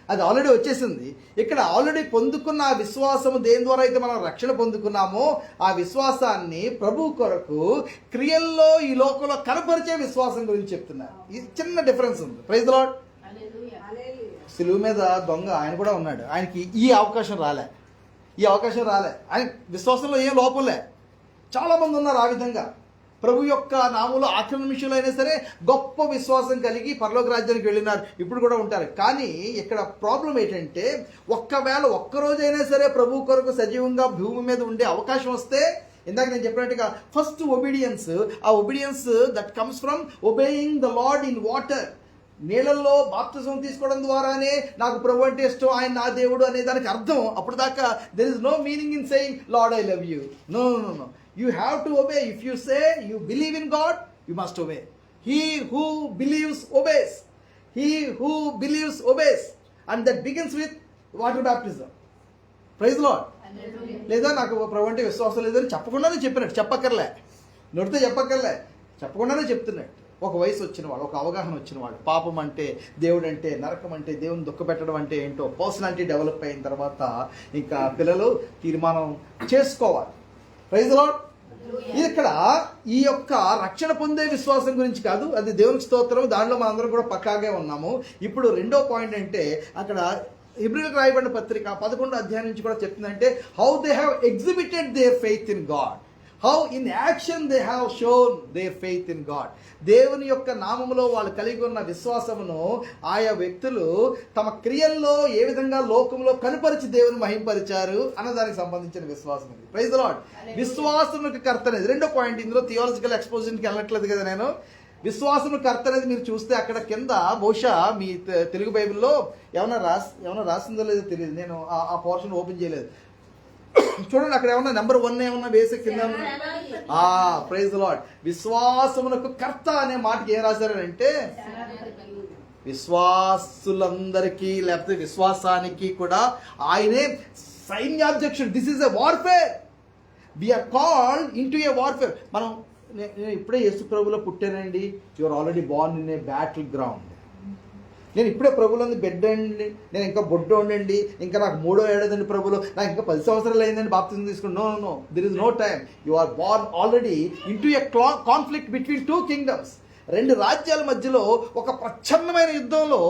అది ఆల్రెడీ వచ్చేసింది. ఇక్కడ ఆల్రెడీ పొందుకున్న ఆ విశ్వాసము, దేని ద్వారా అయితే మనం రక్షణ పొందుకున్నామో ఆ విశ్వాసాన్ని ప్రభు కొరకు క్రియల్లో ఈ లోకంలో కనపరిచే విశ్వాసం గురించి చెప్తున్నారు. ఇది చిన్న డిఫరెన్స్ ఉంది. Praise the lord. సిలువు మీద దొంగ ఆయన కూడా ఉన్నాడు. ఆయనకి ఈ అవకాశం రాలే. ఆయన విశ్వాసంలో ఏం లోపంలే. చాలామంది ఉన్నారు ఆ విధంగా. ప్రభు యొక్క నామంలో ఆఖరి నిమిషంలో అయినా సరే గొప్ప విశ్వాసం కలిగి పరలోక రాజ్యానికి వెళ్ళినారు, ఇప్పుడు కూడా ఉంటారు. కానీ ఇక్కడ ప్రాబ్లం ఏంటంటే, ఒక్కవేళ ఒక్కరోజైనా సరే ప్రభు కొరకు సజీవంగా భూమి మీద ఉండే అవకాశం వస్తే, ఇందాక నేను చెప్పినట్టుగా ఫస్ట్ ఒబీడియన్స్, ఆ obedience that comes from obeying the lord in water. నీళ్ళల్లో బాప్తిజం తీసుకోవడం ద్వారానే నాకు ప్రభు అంటే ఇష్టం, ఆయన నా దేవుడు అనే దానికి అర్థం. అప్పుడు దాకా there is no meaning in saying lord I love you. No no no, you have to obey. If you say you believe in God, you must obey. He who believes obeys. And that begins with water baptism. Praise the Lord. లేదా నాకు ప్రభు అంటే విశ్వాసం లేదని చెప్పకుండానే చెప్పినట్టు, చెప్పక్కర్లే, నోటితో చెప్పకుండానే చెప్తున్నాడు. ఒక వయసు వచ్చిన వాడు, ఒక అవగాహన వచ్చిన వాడు, పాపం అంటే, దేవుడు అంటే, నరకం అంటే, దేవుని దుఃఖపెట్టడం అంటే ఏంటో పర్సనాలిటీ డెవలప్ అయిన తర్వాత ఇంకా పిల్లలు తీర్మానం చేసుకోవాలి. Praise the lord. ఇక్కడ ఈ యొక్క రక్షణ పొందే విశ్వాసం గురించి కాదు, అది దేవునికి స్తోత్రం, దానిలో మనందరం కూడా పక్కాగా ఉన్నాము. ఇప్పుడు రెండో పాయింట్ అంటే, అక్కడ హెబ్రీయులకు రాయబడిన పత్రిక 11వ అధ్యాయం నుంచి కూడా చెప్తుందంటే, how they have exhibited their faith in God, how in action they have shown their faith in God. దేవుని యొక్క నామములో వాళ్ళు కలిగి ఉన్న విశ్వాసమును ఆయా వ్యక్తులు తమ క్రియల్లో ఏ విధంగా లోకంలో కనుపరిచి దేవుని మహింపరిచారు అన్నదానికి సంబంధించిన విశ్వాసం ఇది. Praise the lord. విశ్వాసమునకు కర్త అనేది రెండో పాయింట్. ఇందులో థియాలజికల్ ఎక్స్పోజిషన్కి వెళ్ళట్లేదు కదా నేను. విశ్వాసము కర్త అనేది మీరు చూస్తే అక్కడ కింద బహుశా మీ తెలుగు బైబిల్లో ఏమన్నా రాసిందో లేదో తెలియదు, నేను ఆ పోర్షన్ ఓపెన్ చేయలేదు. చూడండి, అక్కడ ఏమన్నా నెంబర్ 1 ఏమన్నా వేసే కింద. Praise the lord. విశ్వాసమునకు కర్త అనే మాటకి ఏం రాశారంటే, విశ్వాసులందరికీ లేకపోతే విశ్వాసానికి కూడా ఆయనే సైన్యాధ్యక్షుడు. This is a warfare. We're called into a warfare. నేను ఇప్పుడే యేసు ప్రభులో పుట్టానండి. You're already born in a battle ground. నేను ఇప్పుడే ప్రభులో బెడ్ అండి, నేను ఇంకా బొడ్డు ఉండండి, ఇంకా నాకు 3వ ఏడాదండి ప్రభులో, నాకు ఇంకా 10 సంవత్సరాలు అయిందండి బాప్తిజం తీసుకుని. No no, there is no time. You are born already into a conflict between 2 kingdoms. 2 రాజ్యాల మధ్యలో ఒక ప్రచ్ఛన్నమైన యుద్ధంలో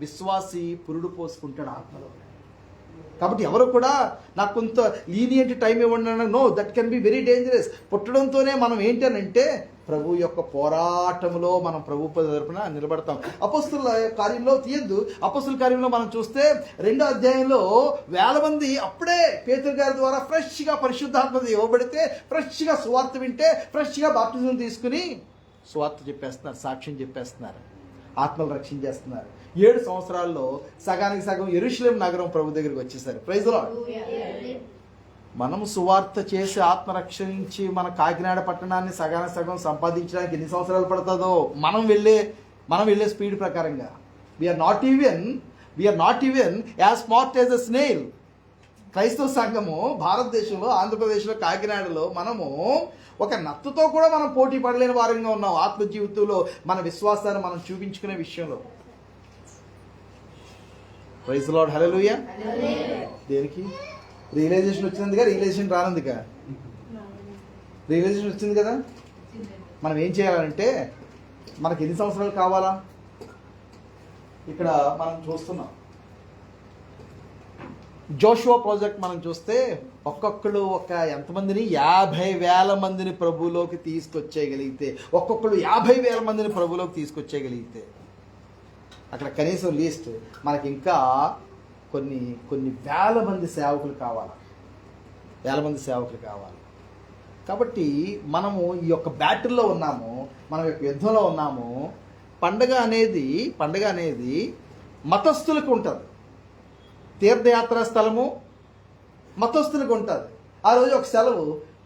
విశ్వాసి పురుడు పోసుకుంటాడు ఆత్మలో. కాబట్టి ఎవరు కూడా నాకు కొంత లీనియంట్ టైం ఇవ్వండి, no, that can be very dangerous. పుట్టడంతోనే మనం ఏంటనంటే ప్రభు యొక్క పోరాటంలో మనం ప్రభు తరపున నిలబడతాం. అపొస్తలుల కార్యంలో తీయద్దు, అపొస్తలుల కార్యంలో మనం చూస్తే 2వ అధ్యాయంలో వేల మంది అప్పుడే పేతురు గారి ద్వారా ఫ్రెష్గా పరిశుద్ధాత్మ ఇవ్వబడితే, ఫ్రెష్గా సువార్త వింటే, ఫ్రెష్గా బాప్టిజం తీసుకుని సువార్త చెప్పేస్తున్నారు, సాక్ష్యం చెప్పేస్తున్నారు, ఆత్మలు రక్షించేస్తున్నారు. 7 సంవత్సరాల్లో సగానికి సగం యెరూషలేం నగరం ప్రభు దగ్గరికి వచ్చేసారు. Praise the lord. మనం సువార్త చేసి ఆత్మ రక్షించి మన కాకినాడ పట్టణాన్ని సగానికి సగం సంపాదించడానికి ఎన్ని సంవత్సరాలు పడుతుందో మనం వెళ్ళే స్పీడ్ ప్రకారంగా we are not even as smart as a snail. క్రైస్తవ సంఘము భారతదేశంలో, ఆంధ్రప్రదేశ్లో, కాకినాడలో మనము ఒక నత్తుతో కూడా మనం పోటీ పడలేని వారంగా ఉన్నాం ఆత్మ జీవితంలో మన విశ్వాసాన్ని మనం చూపించుకునే విషయంలో. Praise the lord. హల్లెలూయా. దేనికి? రియలైజేషన్ వచ్చినందుగా, రియలైజేషన్ రానందుగా? రియలైజేషన్ వచ్చింది కదా. మనం ఏం చేయాలంటే, మనకి ఎన్ని సంవత్సరాలు కావాలా? ఇక్కడ మనం చూస్తున్నాం జోషువా ప్రాజెక్ట్ మనం చూస్తే ఒక్కొక్కరు ఎంతమందిని 50,000 మందిని ప్రభువులోకి తీసుకొచ్చేయగలిగితే, ఒక్కొక్కరు 50,000 మందిని ప్రభువులోకి తీసుకొచ్చేయగలిగితే, అక్కడ కనీసం లీస్ట్ మనకి ఇంకా కొన్ని వేల మంది సేవకులు కావాలి. కాబట్టి మనము ఈ యొక్క బ్యాటిల్లో ఉన్నాము, మనం యొక్క యుద్ధంలో ఉన్నాము. పండగ అనేది మతస్థులకు ఉంటుంది. తీర్థయాత్రా స్థలము మతస్థులకు ఉంటుంది. ఆ రోజు ఒక సెలవు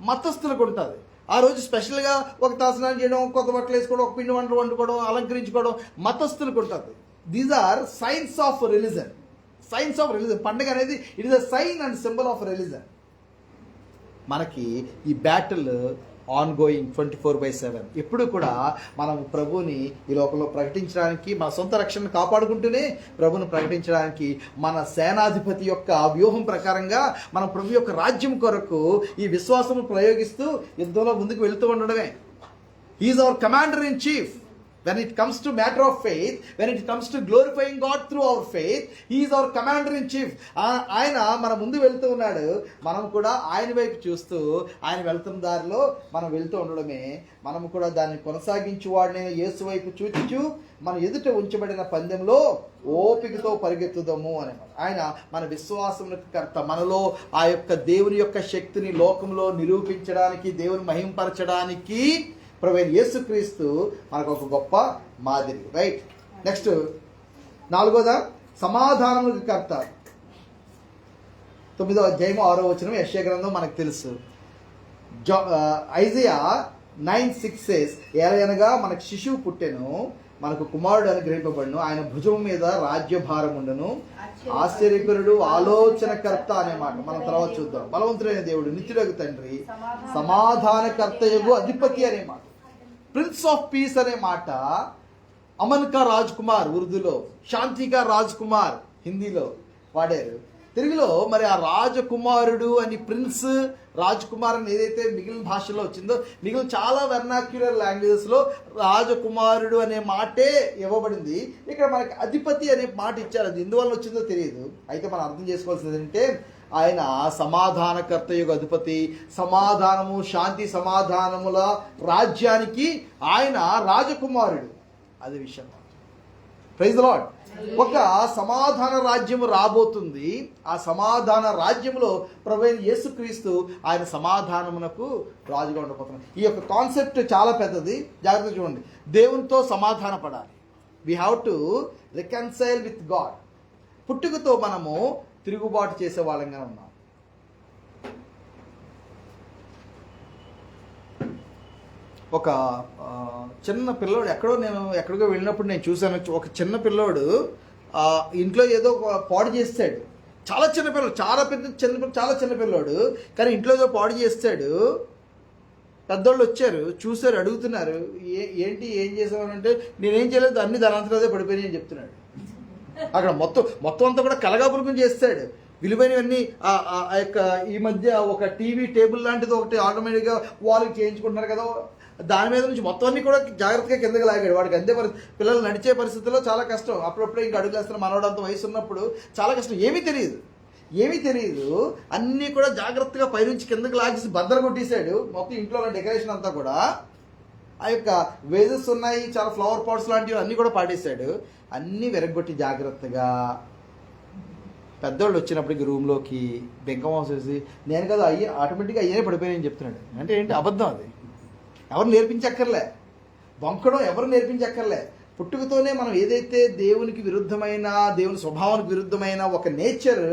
మతస్థులకు ఉంటుంది. ఆ రోజు స్పెషల్గా ఒక తలస్నానం చేయడం, కొత్త బట్టలు వేసుకోవడం, ఒక పిండి వంటలు వండుకోవడం, అలంకరించుకోవడం మతస్థులకు ఉంటుంది. These are signs of religion. పండుగ అనేది it is a sign and symbol of religion. మనకి ఈ బ్యాటిల్ ఆన్ గోయింగ్ 24/7. ఎప్పుడు కూడా మనం ప్రభుని ఈ లోకంలో ప్రకటించడానికి, మన సొంత రక్షణను కాపాడుకుంటూనే ప్రభుని ప్రకటించడానికి మన సేనాధిపతి యొక్క వ్యూహం ప్రకారంగా మనం ప్రభు యొక్క రాజ్యం కొరకు ఈ విశ్వాసము ప్రయోగిస్తూ యుద్ధంలో ముందుకు వెళుతూ ఉండడమే. He is our commander in chief. When it comes to matter of faith, when it comes to glorifying God through our faith, He is our commander in chief. ఆయన మన ముందు వెళ్తూ ఉన్నాడు, మనం కూడా ఆయన వైపు చూస్తూ ఆయన వెళ్తున్న దారిలో మనం వెళ్తూ ఉండడమే. మనం కూడా దాన్ని కొనసాగించు వాడిని యేసు వైపు చూచుచు మన ఎదుట ఉంచబడిన పందెంలో ఓపికతో పరిగెత్తుదాము అనేమాట. ఆయన మన విశ్వాసములకు కర్త. మనలో ఆ యొక్క దేవుని యొక్క శక్తిని లోకంలో నిరూపించడానికి, దేవుని మహింపరచడానికి ప్రభువైన యేసుక్రీస్తు మనకు ఒక గొప్ప మాదిరి. రైట్. నెక్స్ట్ 4వ సమాధానములకు కర్త. 9వ అధ్యాయం 6వ వచనం యెషయా గ్రంథం మనకు తెలుసు. ఐజయా 9:6 says, ఏలయనగా మనకు శిశువు పుట్టెను, మనకు కుమారుడు అనుగ్రహింపబడును, ఆయన భుజం మీద రాజ్యభారం ఉండును, ఆశ్చర్యకరుడు, ఆలోచనకర్త అనే మాట మనం తర్వాత చూద్దాం. బలవంతుడైన దేవుడు, నిత్యుడగు తండ్రి, సమాధానకర్తయగు అధిపతి అనే మాట. ప్రిన్స్ ఆఫ్ పీస్ అనే మాట అమన్ కా రాజ్ కుమార్ ఉర్దూలో, శాంతి కా రాజ్ కుమార్ హిందీలో వాడారు. తెలుగులో మరి ఆ రాజకుమారుడు అని, ప్రిన్స్, రాజ్ కుమార్ అని ఏదైతే మిగిలిన భాషలో వచ్చిందో, మిగిలిన చాలా వెర్నాక్యులర్ లాంగ్వేజెస్లో రాజకుమారుడు అనే మాటే ఇవ్వబడింది. ఇక్కడ మనకి అధిపతి అనే మాట ఇచ్చారు. అది ఎందువల్ల వచ్చిందో తెలియదు. అయితే మనం అర్థం చేసుకోవాల్సింది ఏంటంటే, ఆయన సమాధానకర్త యొక్క అధిపతి, సమాధానము, శాంతి సమాధానముల రాజ్యానికి ఆయన రాజకుమారుడు. అది విషయం. Praise the lord. ఒక సమాధాన రాజ్యము రాబోతుంది. ఆ సమాధాన రాజ్యములో ప్రభువైన యేసుక్రీస్తు ఆయన సమాధానమునకు రాజుగా ఉండబోతున్నాడు. ఈ యొక్క కాన్సెప్ట్ చాలా పెద్దది, జాగ్రత్తగా చూడండి. దేవునితో సమాధాన పడాలి. We have to reconcile with God. పుట్టుకతో మనము తిరుగుబాటు చేసే వాళ్ళంగా ఉన్నాం. ఒక చిన్న పిల్లోడు ఎక్కడికో వెళ్ళినప్పుడు నేను చూశాను. ఒక చిన్న పిల్లోడు ఇంట్లో ఏదో పాడు చేస్తాడు. చాలా చిన్న పిల్లడు, చాలా చిన్న పిల్లోడు, కానీ ఇంట్లో ఏదో పాడు చేస్తాడు. పెద్దోళ్ళు వచ్చారు, చూశారు, అడుగుతున్నారు, ఏం చేసామనంటే, నేనేం చేయలేదు, అన్ని దానంతరదే పడిపోయినాయి అని చెప్తున్నాడు. అక్కడ మొత్తం అంతా కూడా కలగాపులకం చేస్తాడు. విలువైనవన్నీ ఆ యొక్క ఈ మధ్య ఒక టీవీ టేబుల్ లాంటిది ఒకటి ఆటోమేటిక్గా వాళ్ళకి చేయించుకుంటున్నారు కదా, దాని మీద నుంచి మొత్తం అన్ని కూడా జాగ్రత్తగా కిందకి లాగాడు. వాడికి అంతే పిల్లలు నడిచే పరిస్థితుల్లో చాలా కష్టం. అప్పుడప్పుడే ఇంకా అడుగులేస్తున్న మనవడంత వయసు ఉన్నప్పుడు చాలా కష్టం. ఏమీ తెలియదు. అన్నీ కూడా జాగ్రత్తగా పైనుంచి కిందకి లాగేసి బద్దలు కొట్టేశాడు. మొత్తం ఇంట్లో ఉన్న డెకరేషన్ అంతా కూడా, ఆ యొక్క వేజెస్ ఉన్నాయి, చాలా ఫ్లవర్ పాట్స్ లాంటివి అన్నీ కూడా పాడేశాడు. అన్నీ వెరగొట్టి జాగ్రత్తగా పెద్దోళ్ళు వచ్చినప్పటికి రూమ్లోకి బెంకమాసేసి, నేను కదా ఆటోమేటిక్గా అయ్యే పడిపోయాయని చెప్తున్నాడు. అంటే ఏంటి? అబద్ధం. అది ఎవరు నేర్పించక్కర్లే, బొంకడం ఎవరు నేర్పించక్కర్లే. పుట్టుకతోనే మనం ఏదైతే దేవునికి విరుద్ధమైన, దేవుని స్వభావానికి విరుద్ధమైన ఒక నేచర్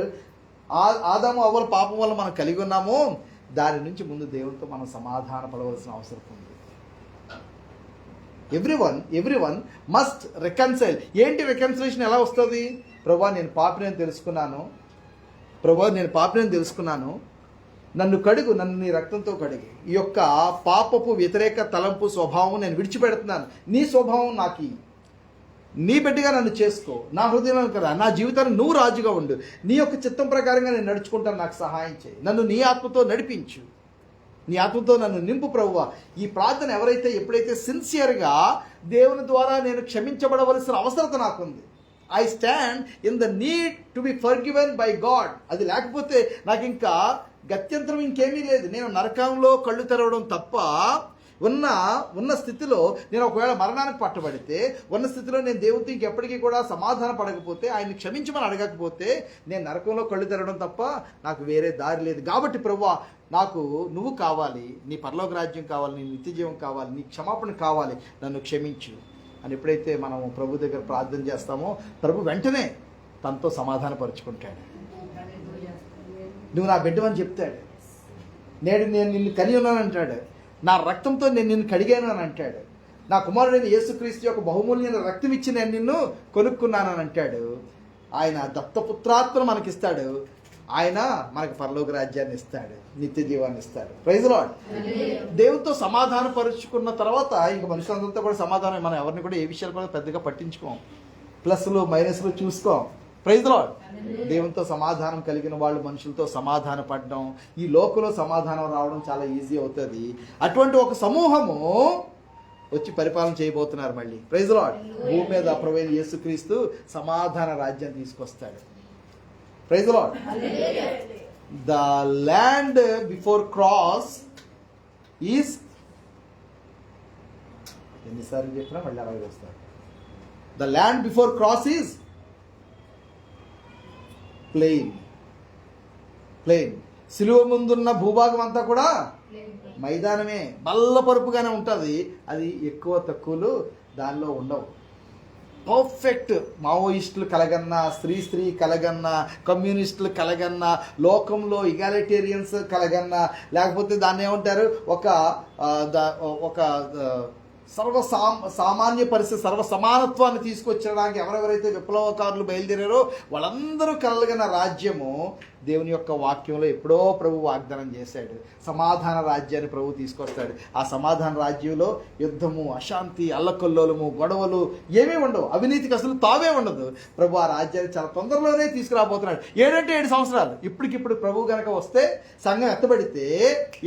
ఆదాము అవ్వల పాపం వల్ల మనం కలిగి ఉన్నామో, దాని నుంచి ముందు దేవునితో మనం సమాధాన పడవలసిన అవసరం ఉంది. Everyone must reconcile. ఏంటి రికన్సిలేషన్? ఎలా వస్తుంది? ప్రభువా, నేను పాపిని తెలుసుకున్నాను, నన్ను కడుగు, నన్ను నీ రక్తంతో కడిగి, ఈ యొక్క పాపపు వ్యతిరేక తలంపు స్వభావం నేను విడిచిపెడుతున్నాను. నీ స్వభావం నాకు, నీ బిడ్డగా నన్ను చేసుకో, నా హృదయంలో కదా, నా జీవితాన్ని నువ్వు రాజుగా ఉండు, నీ యొక్క చిత్తం ప్రకారంగా నేను నడుచుకుంటాను, నాకు సహాయం చేయి, నన్ను నీ ఆత్మతో నడిపించు, నీ ఆత్మతో నన్ను నింపు ప్రభువా. ఈ ప్రార్థన ఎప్పుడైతే సిన్సియర్గా దేవుని ద్వారా నేను క్షమించబడవలసిన అవసరత నాకుంది. I stand in the need to be forgiven by God. అది లేకపోతే నాకు ఇంకా గత్యంతరం ఇంకేమీ లేదు. నేను నరకంలో కళ్ళు తెరవడం తప్ప, ఉన్న స్థితిలో నేను ఒకవేళ మరణానికి పట్టబడితే, ఉన్న స్థితిలో నేను దేవుడితో ఇంకెప్పటికీ కూడా సమాధాన పడకపోతే, ఆయన్ని క్షమించమని అడగకపోతే, నేను నరకంలో కళ్ళు తెరవడం తప్ప నాకు వేరే దారి లేదు. కాబట్టి ప్రభువా, నాకు నువ్వు కావాలి, నీ పరలోక రాజ్యం కావాలి, నీ నిత్య జీవం కావాలి, నీ క్షమాపణ కావాలి, నన్ను క్షమించు అని ఎప్పుడైతే మనం ప్రభు దగ్గర ప్రార్థన చేస్తామో, ప్రభు వెంటనే తనతో సమాధానపరుచుకుంటాడు. నువ్వు నా బిడ్డవని చెప్తాడు. నేను నిన్ను కని ఉన్నాను అంటాడు. నా రక్తంతో నేను నిన్ను కడిగాను అని అంటాడు. నా కుమారుడైన యేసుక్రీస్తు యొక్క బహుమూల్యమైన రక్తం ఇచ్చి నేను నిన్ను కొనుక్కున్నానని అంటాడు. ఆయన దత్తపుత్రాత్మను మనకిస్తాడు. ఆయన మనకు పరలోక రాజ్యాన్ని ఇస్తాడు, నిత్య జీవాన్ని ఇస్తాడు. Praise lord. దేవునితో సమాధాన పరుచుకున్న తర్వాత ఇంక మనుషులందరితో కూడా సమాధానం, మనం ఎవరిని కూడా ఏ విషయాలు కూడా పెద్దగా పట్టించుకోం, ప్లస్లు మైనస్లు చూసుకోం. Praise lord. దేవునితో సమాధానం కలిగిన వాళ్ళు మనుషులతో సమాధాన పడడం, ఈ లోకంలో సమాధానం రావడం చాలా ఈజీ అవుతుంది. అటువంటి ఒక సమూహము వచ్చి పరిపాలన చేయబోతున్నారు మళ్ళీ. Praise lord. భూమి మీద ప్రభువైన యేసుక్రీస్తు సమాధాన రాజ్యాన్ని తీసుకొస్తాడు. Praise lord. The land before cross is, ఎన్నిసార్లు చెప్పినా మళ్ళీ అలాగే వస్తారు. The land before cross is plain. సిలువ ముందున్న భూభాగం అంతా కూడా మైదానమే, బల్లపరుపుగానే ఉంటుంది. అది ఎక్కువ తక్కువలు దానిలో ఉండవు. పర్ఫెక్ట్. మావోయిస్టులు కలగన్నా, స్త్రీ కలగన్నా, కమ్యూనిస్టులు కలగన్నా, లోకంలో ఇగాలిటేరియన్స్ కలగన్నా, లేకపోతే దాన్ని ఏమంటారు, ఒక సామాన్య పరిస్థితి, సర్వ సమానత్వాన్ని తీసుకొచ్చడానికి ఎవరెవరైతే విప్లవకారులు బయలుదేరారో వాళ్ళందరూ కలగన రాజ్యము దేవుని యొక్క వాక్యంలో ఎప్పుడో ప్రభు వాగ్దానం చేశాడు. సమాధాన రాజ్యాన్ని ప్రభు తీసుకొస్తాడు. ఆ సమాధాన రాజ్యంలో యుద్ధము, అశాంతి, అల్లకల్లోలము, గొడవలు ఏమీ ఉండవు. అవినీతికి అసలు తావే ఉండదు. ప్రభు ఆ రాజ్యాన్ని చాలా తొందరలోనే తీసుకురాబోతున్నాడు. 7 సంవత్సరాలు. ఇప్పటికిప్పుడు ప్రభు గనక వస్తే, సంఘం ఎత్తబడితే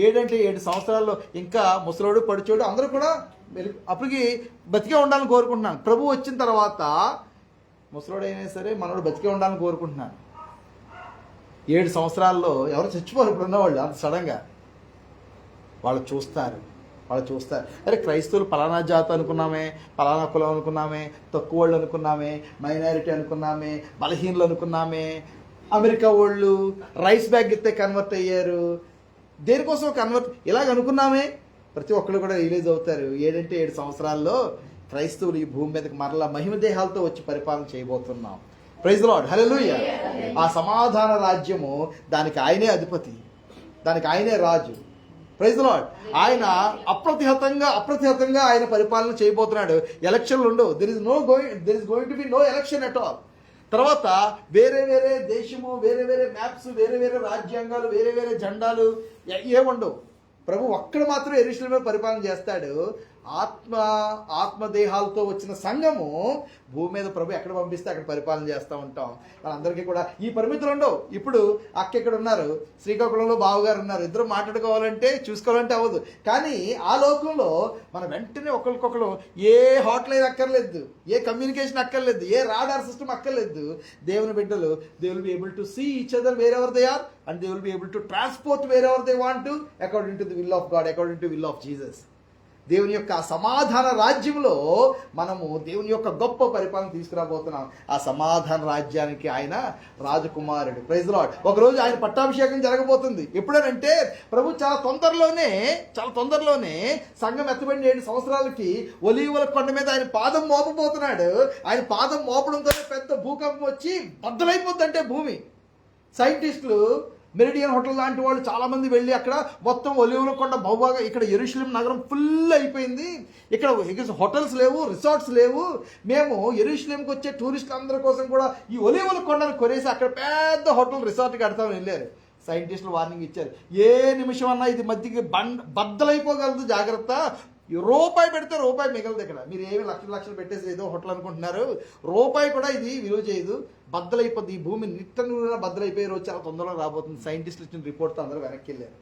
7 సంవత్సరాల్లో ఇంకా ముసలోడు పడిచోడు అందరూ కూడా అప్పటికి బతికే ఉండాలని కోరుకుంటున్నాను. ప్రభు వచ్చిన తర్వాత ముసలోడైనా సరే మనోడు బతికే ఉండాలని కోరుకుంటున్నాను. 7 సంవత్సరాల్లో ఎవరు చచ్చిపోరు ఇప్పుడు ఉన్నవాళ్ళు అంత సడన్గా. వాళ్ళు చూస్తారు. అరే క్రైస్తవులు పలానా జాతి అనుకున్నామే, పలానా కులం అనుకున్నామే, తక్కువ వాళ్ళు అనుకున్నామే, మైనారిటీ అనుకున్నామే, బలహీనలు అనుకున్నామే, అమెరికా వాళ్ళు రైస్ బ్యాగ్ ఇస్తే కన్వర్ట్ అయ్యారు, దేనికోసం కన్వర్ట్ ఇలాగ అనుకున్నామే. ప్రతి ఒక్కళ్ళు కూడా రిలీజ్ అవుతారు. 7 సంవత్సరాల్లో క్రైస్తవులు ఈ భూమి మీదకి మరలా మహిమ దేహాలతో వచ్చి పరిపాలన చేయబోతున్నాం. Praise the lord. హల్లెలూయా. ఆ సమాధాన రాజ్యము, దానికి ఆయనే అధిపతి, దానికి ఆయనే రాజు. Praise the lord. ఆయన అప్రతిహతంగా ఆయన పరిపాలన చేయబోతున్నాడు. ఎలక్షన్లు ఉండవు. There is going to be no election at all. తర్వాత వేరే దేశము, వేరే మ్యాప్స్, వేరే రాజ్యాంగాలు, వేరే జెండాలు ఏముండవు. ప్రభు ఒక్కడ మాత్రం యెరూషలేములో పరిపాలన చేస్తాడు. ఆత్మదేహాలతో వచ్చిన సంఘము భూమి మీద ప్రభు ఎక్కడ పంపిస్తే అక్కడ పరిపాలన చేస్తూ ఉంటాం. వాళ్ళందరికీ కూడా ఈ పరిమితులు ఉండవు. ఇప్పుడు అక్క ఇక్కడ ఉన్నారు, శ్రీకాకుళంలో బావగారు ఉన్నారు, ఇద్దరు మాట్లాడుకోవాలంటే చూసుకోవాలంటే అవ్వదు. కానీ ఆ లోకంలో మనం వెంటనే ఒకరికొకరు ఏ హాట్ లైన్ అక్కర్లేదు, ఏ కమ్యూనికేషన్ అక్కర్లేదు, ఏ రాడార్ సిస్టమ్ అక్కర్లేదు. దేవుని బిడ్డలు they will be able to see each other wherever they are and they will be able to transport wherever they want to according to the will of God, according to will of Jesus. దేవుని యొక్క సమాధాన రాజ్యంలో మనము దేవుని యొక్క గొప్ప పరిపాలన తీసుకురాబోతున్నాం. ఆ సమాధాన రాజ్యానికి ఆయన రాజకుమారుడు. Praise the lord. ఒకరోజు ఆయన పట్టాభిషేకం జరగబోతుంది. ఎప్పుడనంటే ప్రభు చాలా తొందరలోనే సంఘం ఎత్తబడిన 7 సంవత్సరాలకి ఒలీవల కొండ మీద ఆయన పాదం మోపబోతున్నాడు. ఆయన పాదం మోపడంతోనే పెద్ద భూకంపం వచ్చి బద్దలైపోద్దంటే భూమి. సైంటిస్టులు, మెరిడియన్ హోటల్ లాంటి వాళ్ళు చాలామంది వెళ్ళి అక్కడ మొత్తం ఒలీవల కొండ బహుభాగం, ఇక్కడ యెరూషలేం నగరం ఫుల్ అయిపోయింది. ఇక్కడ హోటల్స్ లేవు, రిసార్ట్స్ లేవు. మేము యెరూషలేంకి వచ్చే టూరిస్టులు అందరి కోసం కూడా ఈ ఒలీవల కొండను కొనేసి అక్కడ పెద్ద హోటల్, రిసార్ట్ కడతామని వెళ్ళారు. సైంటిస్టులు వార్నింగ్ ఇచ్చారు, ఏ నిమిషం అన్నా ఇది మధ్యకి బద్దలైపోగలదు, జాగ్రత్త. రూపాయి పెడితే రూపాయి మిగలదు. ఇక్కడ మీరు ఏమి లక్షలు పెట్టేసి ఏదో హోటల్ అనుకుంటున్నారు, రూపాయి కూడా ఇది విలువ చేయదు, బద్దలైపోద్ది. ఈ భూమి నిట్ట బద్దలైపోయే రోజు చాలా తొందరగా రాబోతుంది. సైంటిస్టులు ఇచ్చిన రిపోర్ట్తో అందరూ వెనక్కి వెళ్ళారు.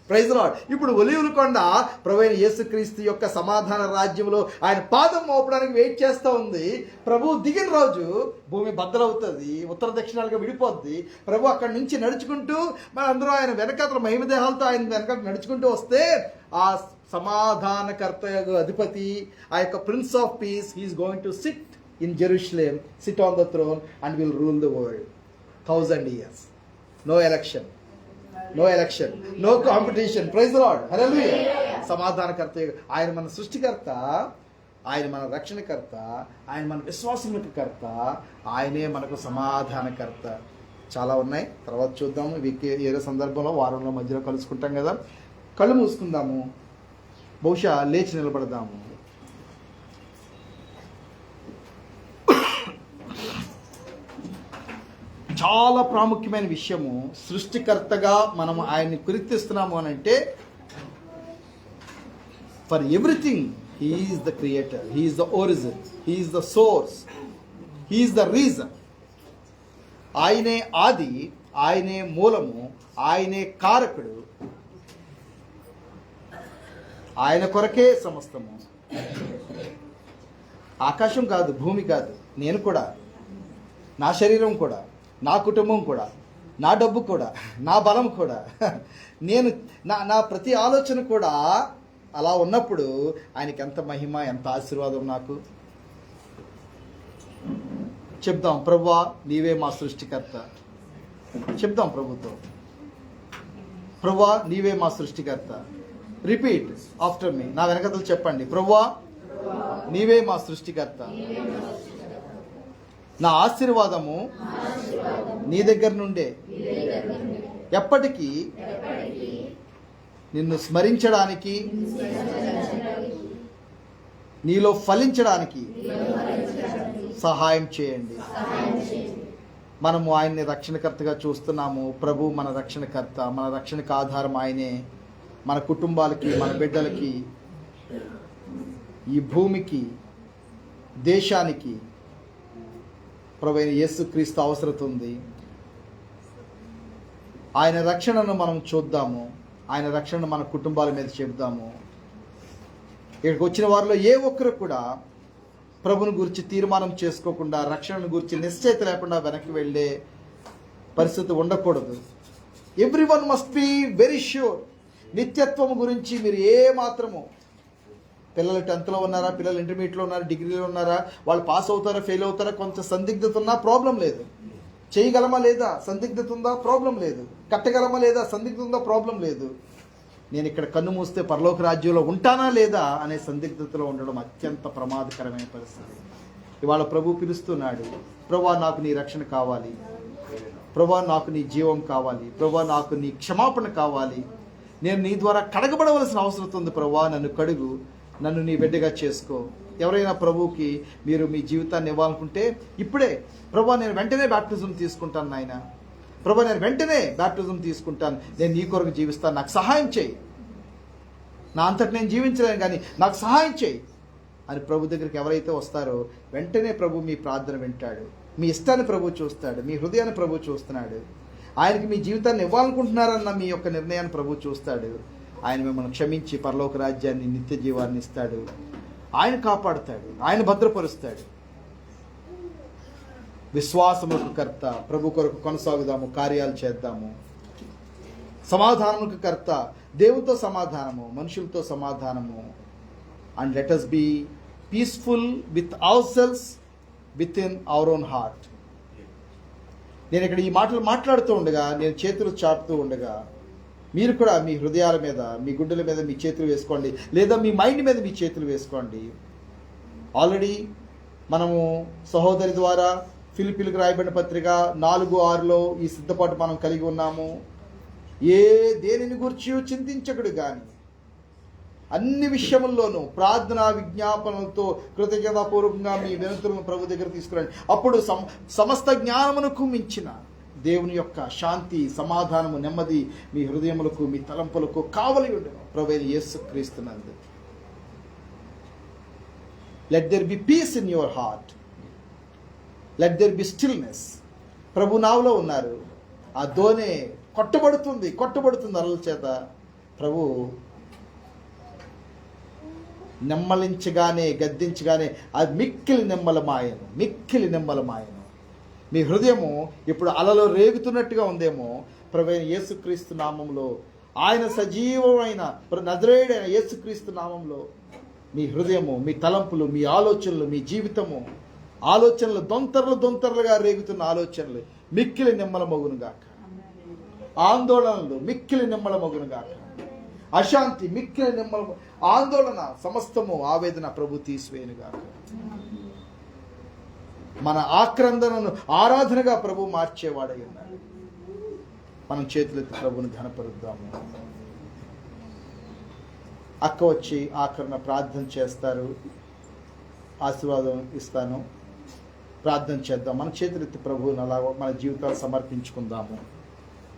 Praise the lord. ఇప్పుడు ఒలీవల కొండ ప్రభువైన యేసుక్రీస్తు యొక్క సమాధాన రాజ్యంలో ఆయన పాదం మోపడానికి వెయిట్ చేస్తూ ఉంది. ప్రభు దిగిన రోజు భూమి బద్దలవుతుంది, ఉత్తర దక్షిణాలుగా విడిపోద్ది. ప్రభు అక్కడి నుంచి నడుచుకుంటూ మనందరూ ఆయన వెనకాతల మహిమదేహాలతో ఆయన వెనక నడుచుకుంటూ వస్తే ఆ సమాధానకర్త అధిపతి, ఆ యొక్క prince of peace, he is going to sit in Jerusalem, sit on the throne and will rule the world 1000 years. No election, no competition. Praise the lord. Hallelujah. సమాధానకర్త ఆయన మన సృష్టికర్త, ఆయన మన రక్షణకర్త, ఆయన మన విశ్వాసములకు కర్త, ఆయనే మనకు సమాధానకర్త. చాలా ఉన్నాయి, తర్వాత చూద్దాము. ఇవి ఏదో సందర్భంలో వారంలో మధ్యలో కలుసుకుంటాం కదా. కళ్ళు మూసుకుందాము, బహుశా లేచి నిలబడదాము. చాలా ప్రాముఖ్యమైన విషయము, సృష్టికర్తగా మనం ఆయన్ని కీర్తిస్తున్నాము అని అంటే, for everything he is the creator, he is the origin, he is the source, he is the reason. ఆయనే ఆది, ఆయనే మూలము, ఆయనే కారకుడు, ఆయన కొరకే సమస్తము. ఆకాశం కాదు, భూమి కాదు, నేను కూడా, నా శరీరం కూడా, నా కుటుంబం కూడా, నా డబ్బు కూడా, నా బలం కూడా, నేను నా ప్రతి ఆలోచన కూడా అలా ఉన్నప్పుడు ఆయనకి ఎంత మహిమ, ఎంత ఆశీర్వాదం నాకు. చెప్దాం, ప్రభువా నీవే మా సృష్టికర్త. చెప్దాం ప్రభుతో, ప్రభువా నీవే మా సృష్టికర్త. రిపీట్ ఆఫ్టర్ మీ, నా వెనకతలు చెప్పండి. ప్రభువా నీవే మా సృష్టికర్త, నా ఆశీర్వాదము నీ దగ్గర నుండే ఎప్పటికీ నిన్ను స్మరించడానికి, నీలో ఫలించడానికి సహాయం చేయండి. మనము ఆయన్ని రక్షణకర్తగా చూస్తున్నాము. ప్రభు మన రక్షణకర్త, మన రక్షణకు ఆధారం ఆయనే. మన కుటుంబాలకి, మన బిడ్డలకి, ఈ భూమికి, దేశానికి ప్రభు అయిన యేసుక్రీస్తు అవసరం ఉంది. ఆయన రక్షణను మనం చూద్దాము, ఆయన రక్షణను మన కుటుంబాల మీద చెబుదాము. ఇక్కడికి వచ్చిన వారిలో ఏ ఒక్కరు కూడా ప్రభుని గురించి తీర్మానం చేసుకోకుండా, రక్షణను గురించి నిశ్చయిత లేకుండా వెనక్కి వెళ్ళే పరిస్థితి ఉండకూడదు. Everyone must be very sure. నిత్యత్వం గురించి మీరు ఏ మాత్రము, పిల్లలు 10th ఉన్నారా, పిల్లలు ఇంటర్మీడియట్లో ఉన్నారా, డిగ్రీలో ఉన్నారా, వాళ్ళు పాస్ అవుతారా, ఫెయిల్ అవుతారా, కొంత సందిగ్ధత ఉన్నా ప్రాబ్లం లేదు. చేయగలమా లేదా, సందిగ్ధత ఉందా, ప్రాబ్లం లేదు. కట్టగలమా లేదా, సందిగ్ధత ఉందా, ప్రాబ్లం లేదు. నేను ఇక్కడ కన్ను మూస్తే పరలోక రాజ్యంలో ఉంటానా లేదా అనే సందిగ్ధతలో ఉండడం అత్యంత ప్రమాదకరమైన పరిస్థితి. ఇవాళ ప్రభు పిలుస్తున్నాడు, ప్రభువా నాకు నీ రక్షణ కావాలి, ప్రభువా నాకు నీ జీవం కావాలి, ప్రభువా నాకు నీ క్షమాపణ కావాలి, నేను నీ ద్వారా కడగబడవలసిన అవసరం ఉంది. ప్రభువా నన్ను కడుగు, నన్ను నీ బిడ్డగా చేసుకో. ఎవరైనా ప్రభువుకి మీరు మీ జీవితాన్ని ఇవ్వాలనుకుంటే ఇప్పుడే, ప్రభువా నేను వెంటనే బ్యాప్టిజం తీసుకుంటాను నాయన, ప్రభువా నేను వెంటనే బ్యాప్టిజం తీసుకుంటాను, నేను నీ కొరకు జీవిస్తాను, నాకు సహాయం చేయి, నా అంతటి నేను జీవించలేను కానీ నాకు సహాయం చేయి అని ప్రభు దగ్గరికి ఎవరైతే వస్తారో వెంటనే ప్రభు మీ ప్రార్థన వింటాడు. మీ ఇష్టాన్ని ప్రభు చూస్తాడు, మీ హృదయాన్ని ప్రభు చూస్తున్నాడు. ఆయనకి మీ జీవితాన్ని ఇవ్వాలనుకుంటున్నారన్న మీ యొక్క నిర్ణయాన్ని ప్రభు చూస్తాడు. ఆయన మిమ్మల్ని క్షమించి పరలోక రాజ్యాన్ని, నిత్య జీవాన్ని ఇస్తాడు. ఆయన కాపాడుతాడు, ఆయన భద్రపరుస్తాడు. విశ్వాసములకు కర్త, ప్రభు కొరకు కొనసాగుదాము, కార్యాలు చేద్దాము. సమాధానములకు కర్త, దేవునితో సమాధానము, మనుషులతో సమాధానము. And let us be peaceful with ourselves within our own heart. నేను ఇక్కడ ఈ మాటలు మాట్లాడుతూ ఉండగా, నేను చేతులు చాపుతూ ఉండగా, మీరు కూడా మీ హృదయాల మీద, మీ గుండెల మీద మీ చేతులు వేసుకోండి, లేదా మీ మైండ్ మీద మీ చేతులు వేసుకోండి. ఆల్రెడీ మనము సహోదరి ద్వారా ఫిలిప్పీలకు రాయబడిన పత్రిక 4:6లో ఈ సిద్ధపాటు మనం కలిగి ఉన్నాము. దేనిని గురించి చింతించకుడు కానీ అన్ని విషయముల్లోనూ ప్రార్థన విజ్ఞాపనలతో కృతజ్ఞతాపూర్వకంగా మీ వినతులను ప్రభు దగ్గర తీసుకురండి. అప్పుడు సమస్త జ్ఞానమునకు మించిన దేవుని యొక్క శాంతి, సమాధానము, నెమ్మది మీ హృదయములకు, మీ తలంపులకు కావలి ఉండను ప్రభు అయిన యేసుక్రీస్తునందు. Let there be peace in your heart, let there be stillness. ప్రభు నావలో ఉన్నారు. ఆ దోనె కొట్టబడుతుంది అలల చేత. ప్రభు నెమ్మలించగానే, గద్దించగానే అది మిక్కిలి నెమ్మలమాయను. మీ హృదయము ఇప్పుడు అలలో రేగుతున్నట్టుగా ఉందేమో. ప్రభు అయిన యేసుక్రీస్తు నామంలో, ఆయన సజీవమైన నజరేయుడైన యేసుక్రీస్తు నామంలో మీ హృదయము, మీ తలంపులు, మీ ఆలోచనలు, మీ జీవితము, ఆలోచనలు దొంతరలుగా రేగుతున్న ఆలోచనలు మిక్కిలి నెమ్మలమగునుగాక. ఆందోళనలు మిక్కిలి నెమ్మలమగునుగాక. అశాంతి మిక్కిలి ఆందోళన, సమస్తము ఆవేదన ప్రభు తీసివేయునుగాక. మన ఆక్రందనను ఆరాధనగా ప్రభు మార్చేవాడై ఉన్నాడు. మనం చేతులెత్తి ప్రభుని ఘనపరుద్దాము. అక్క వచ్చి ఆఖరణ ప్రార్థన చేస్తారు, ఆశీర్వాదం ఇస్తాను. ప్రార్థన చేద్దాం. మన చేతులెత్తి ప్రభువుని అలా మన జీవితాలు సమర్పించుకుందాము.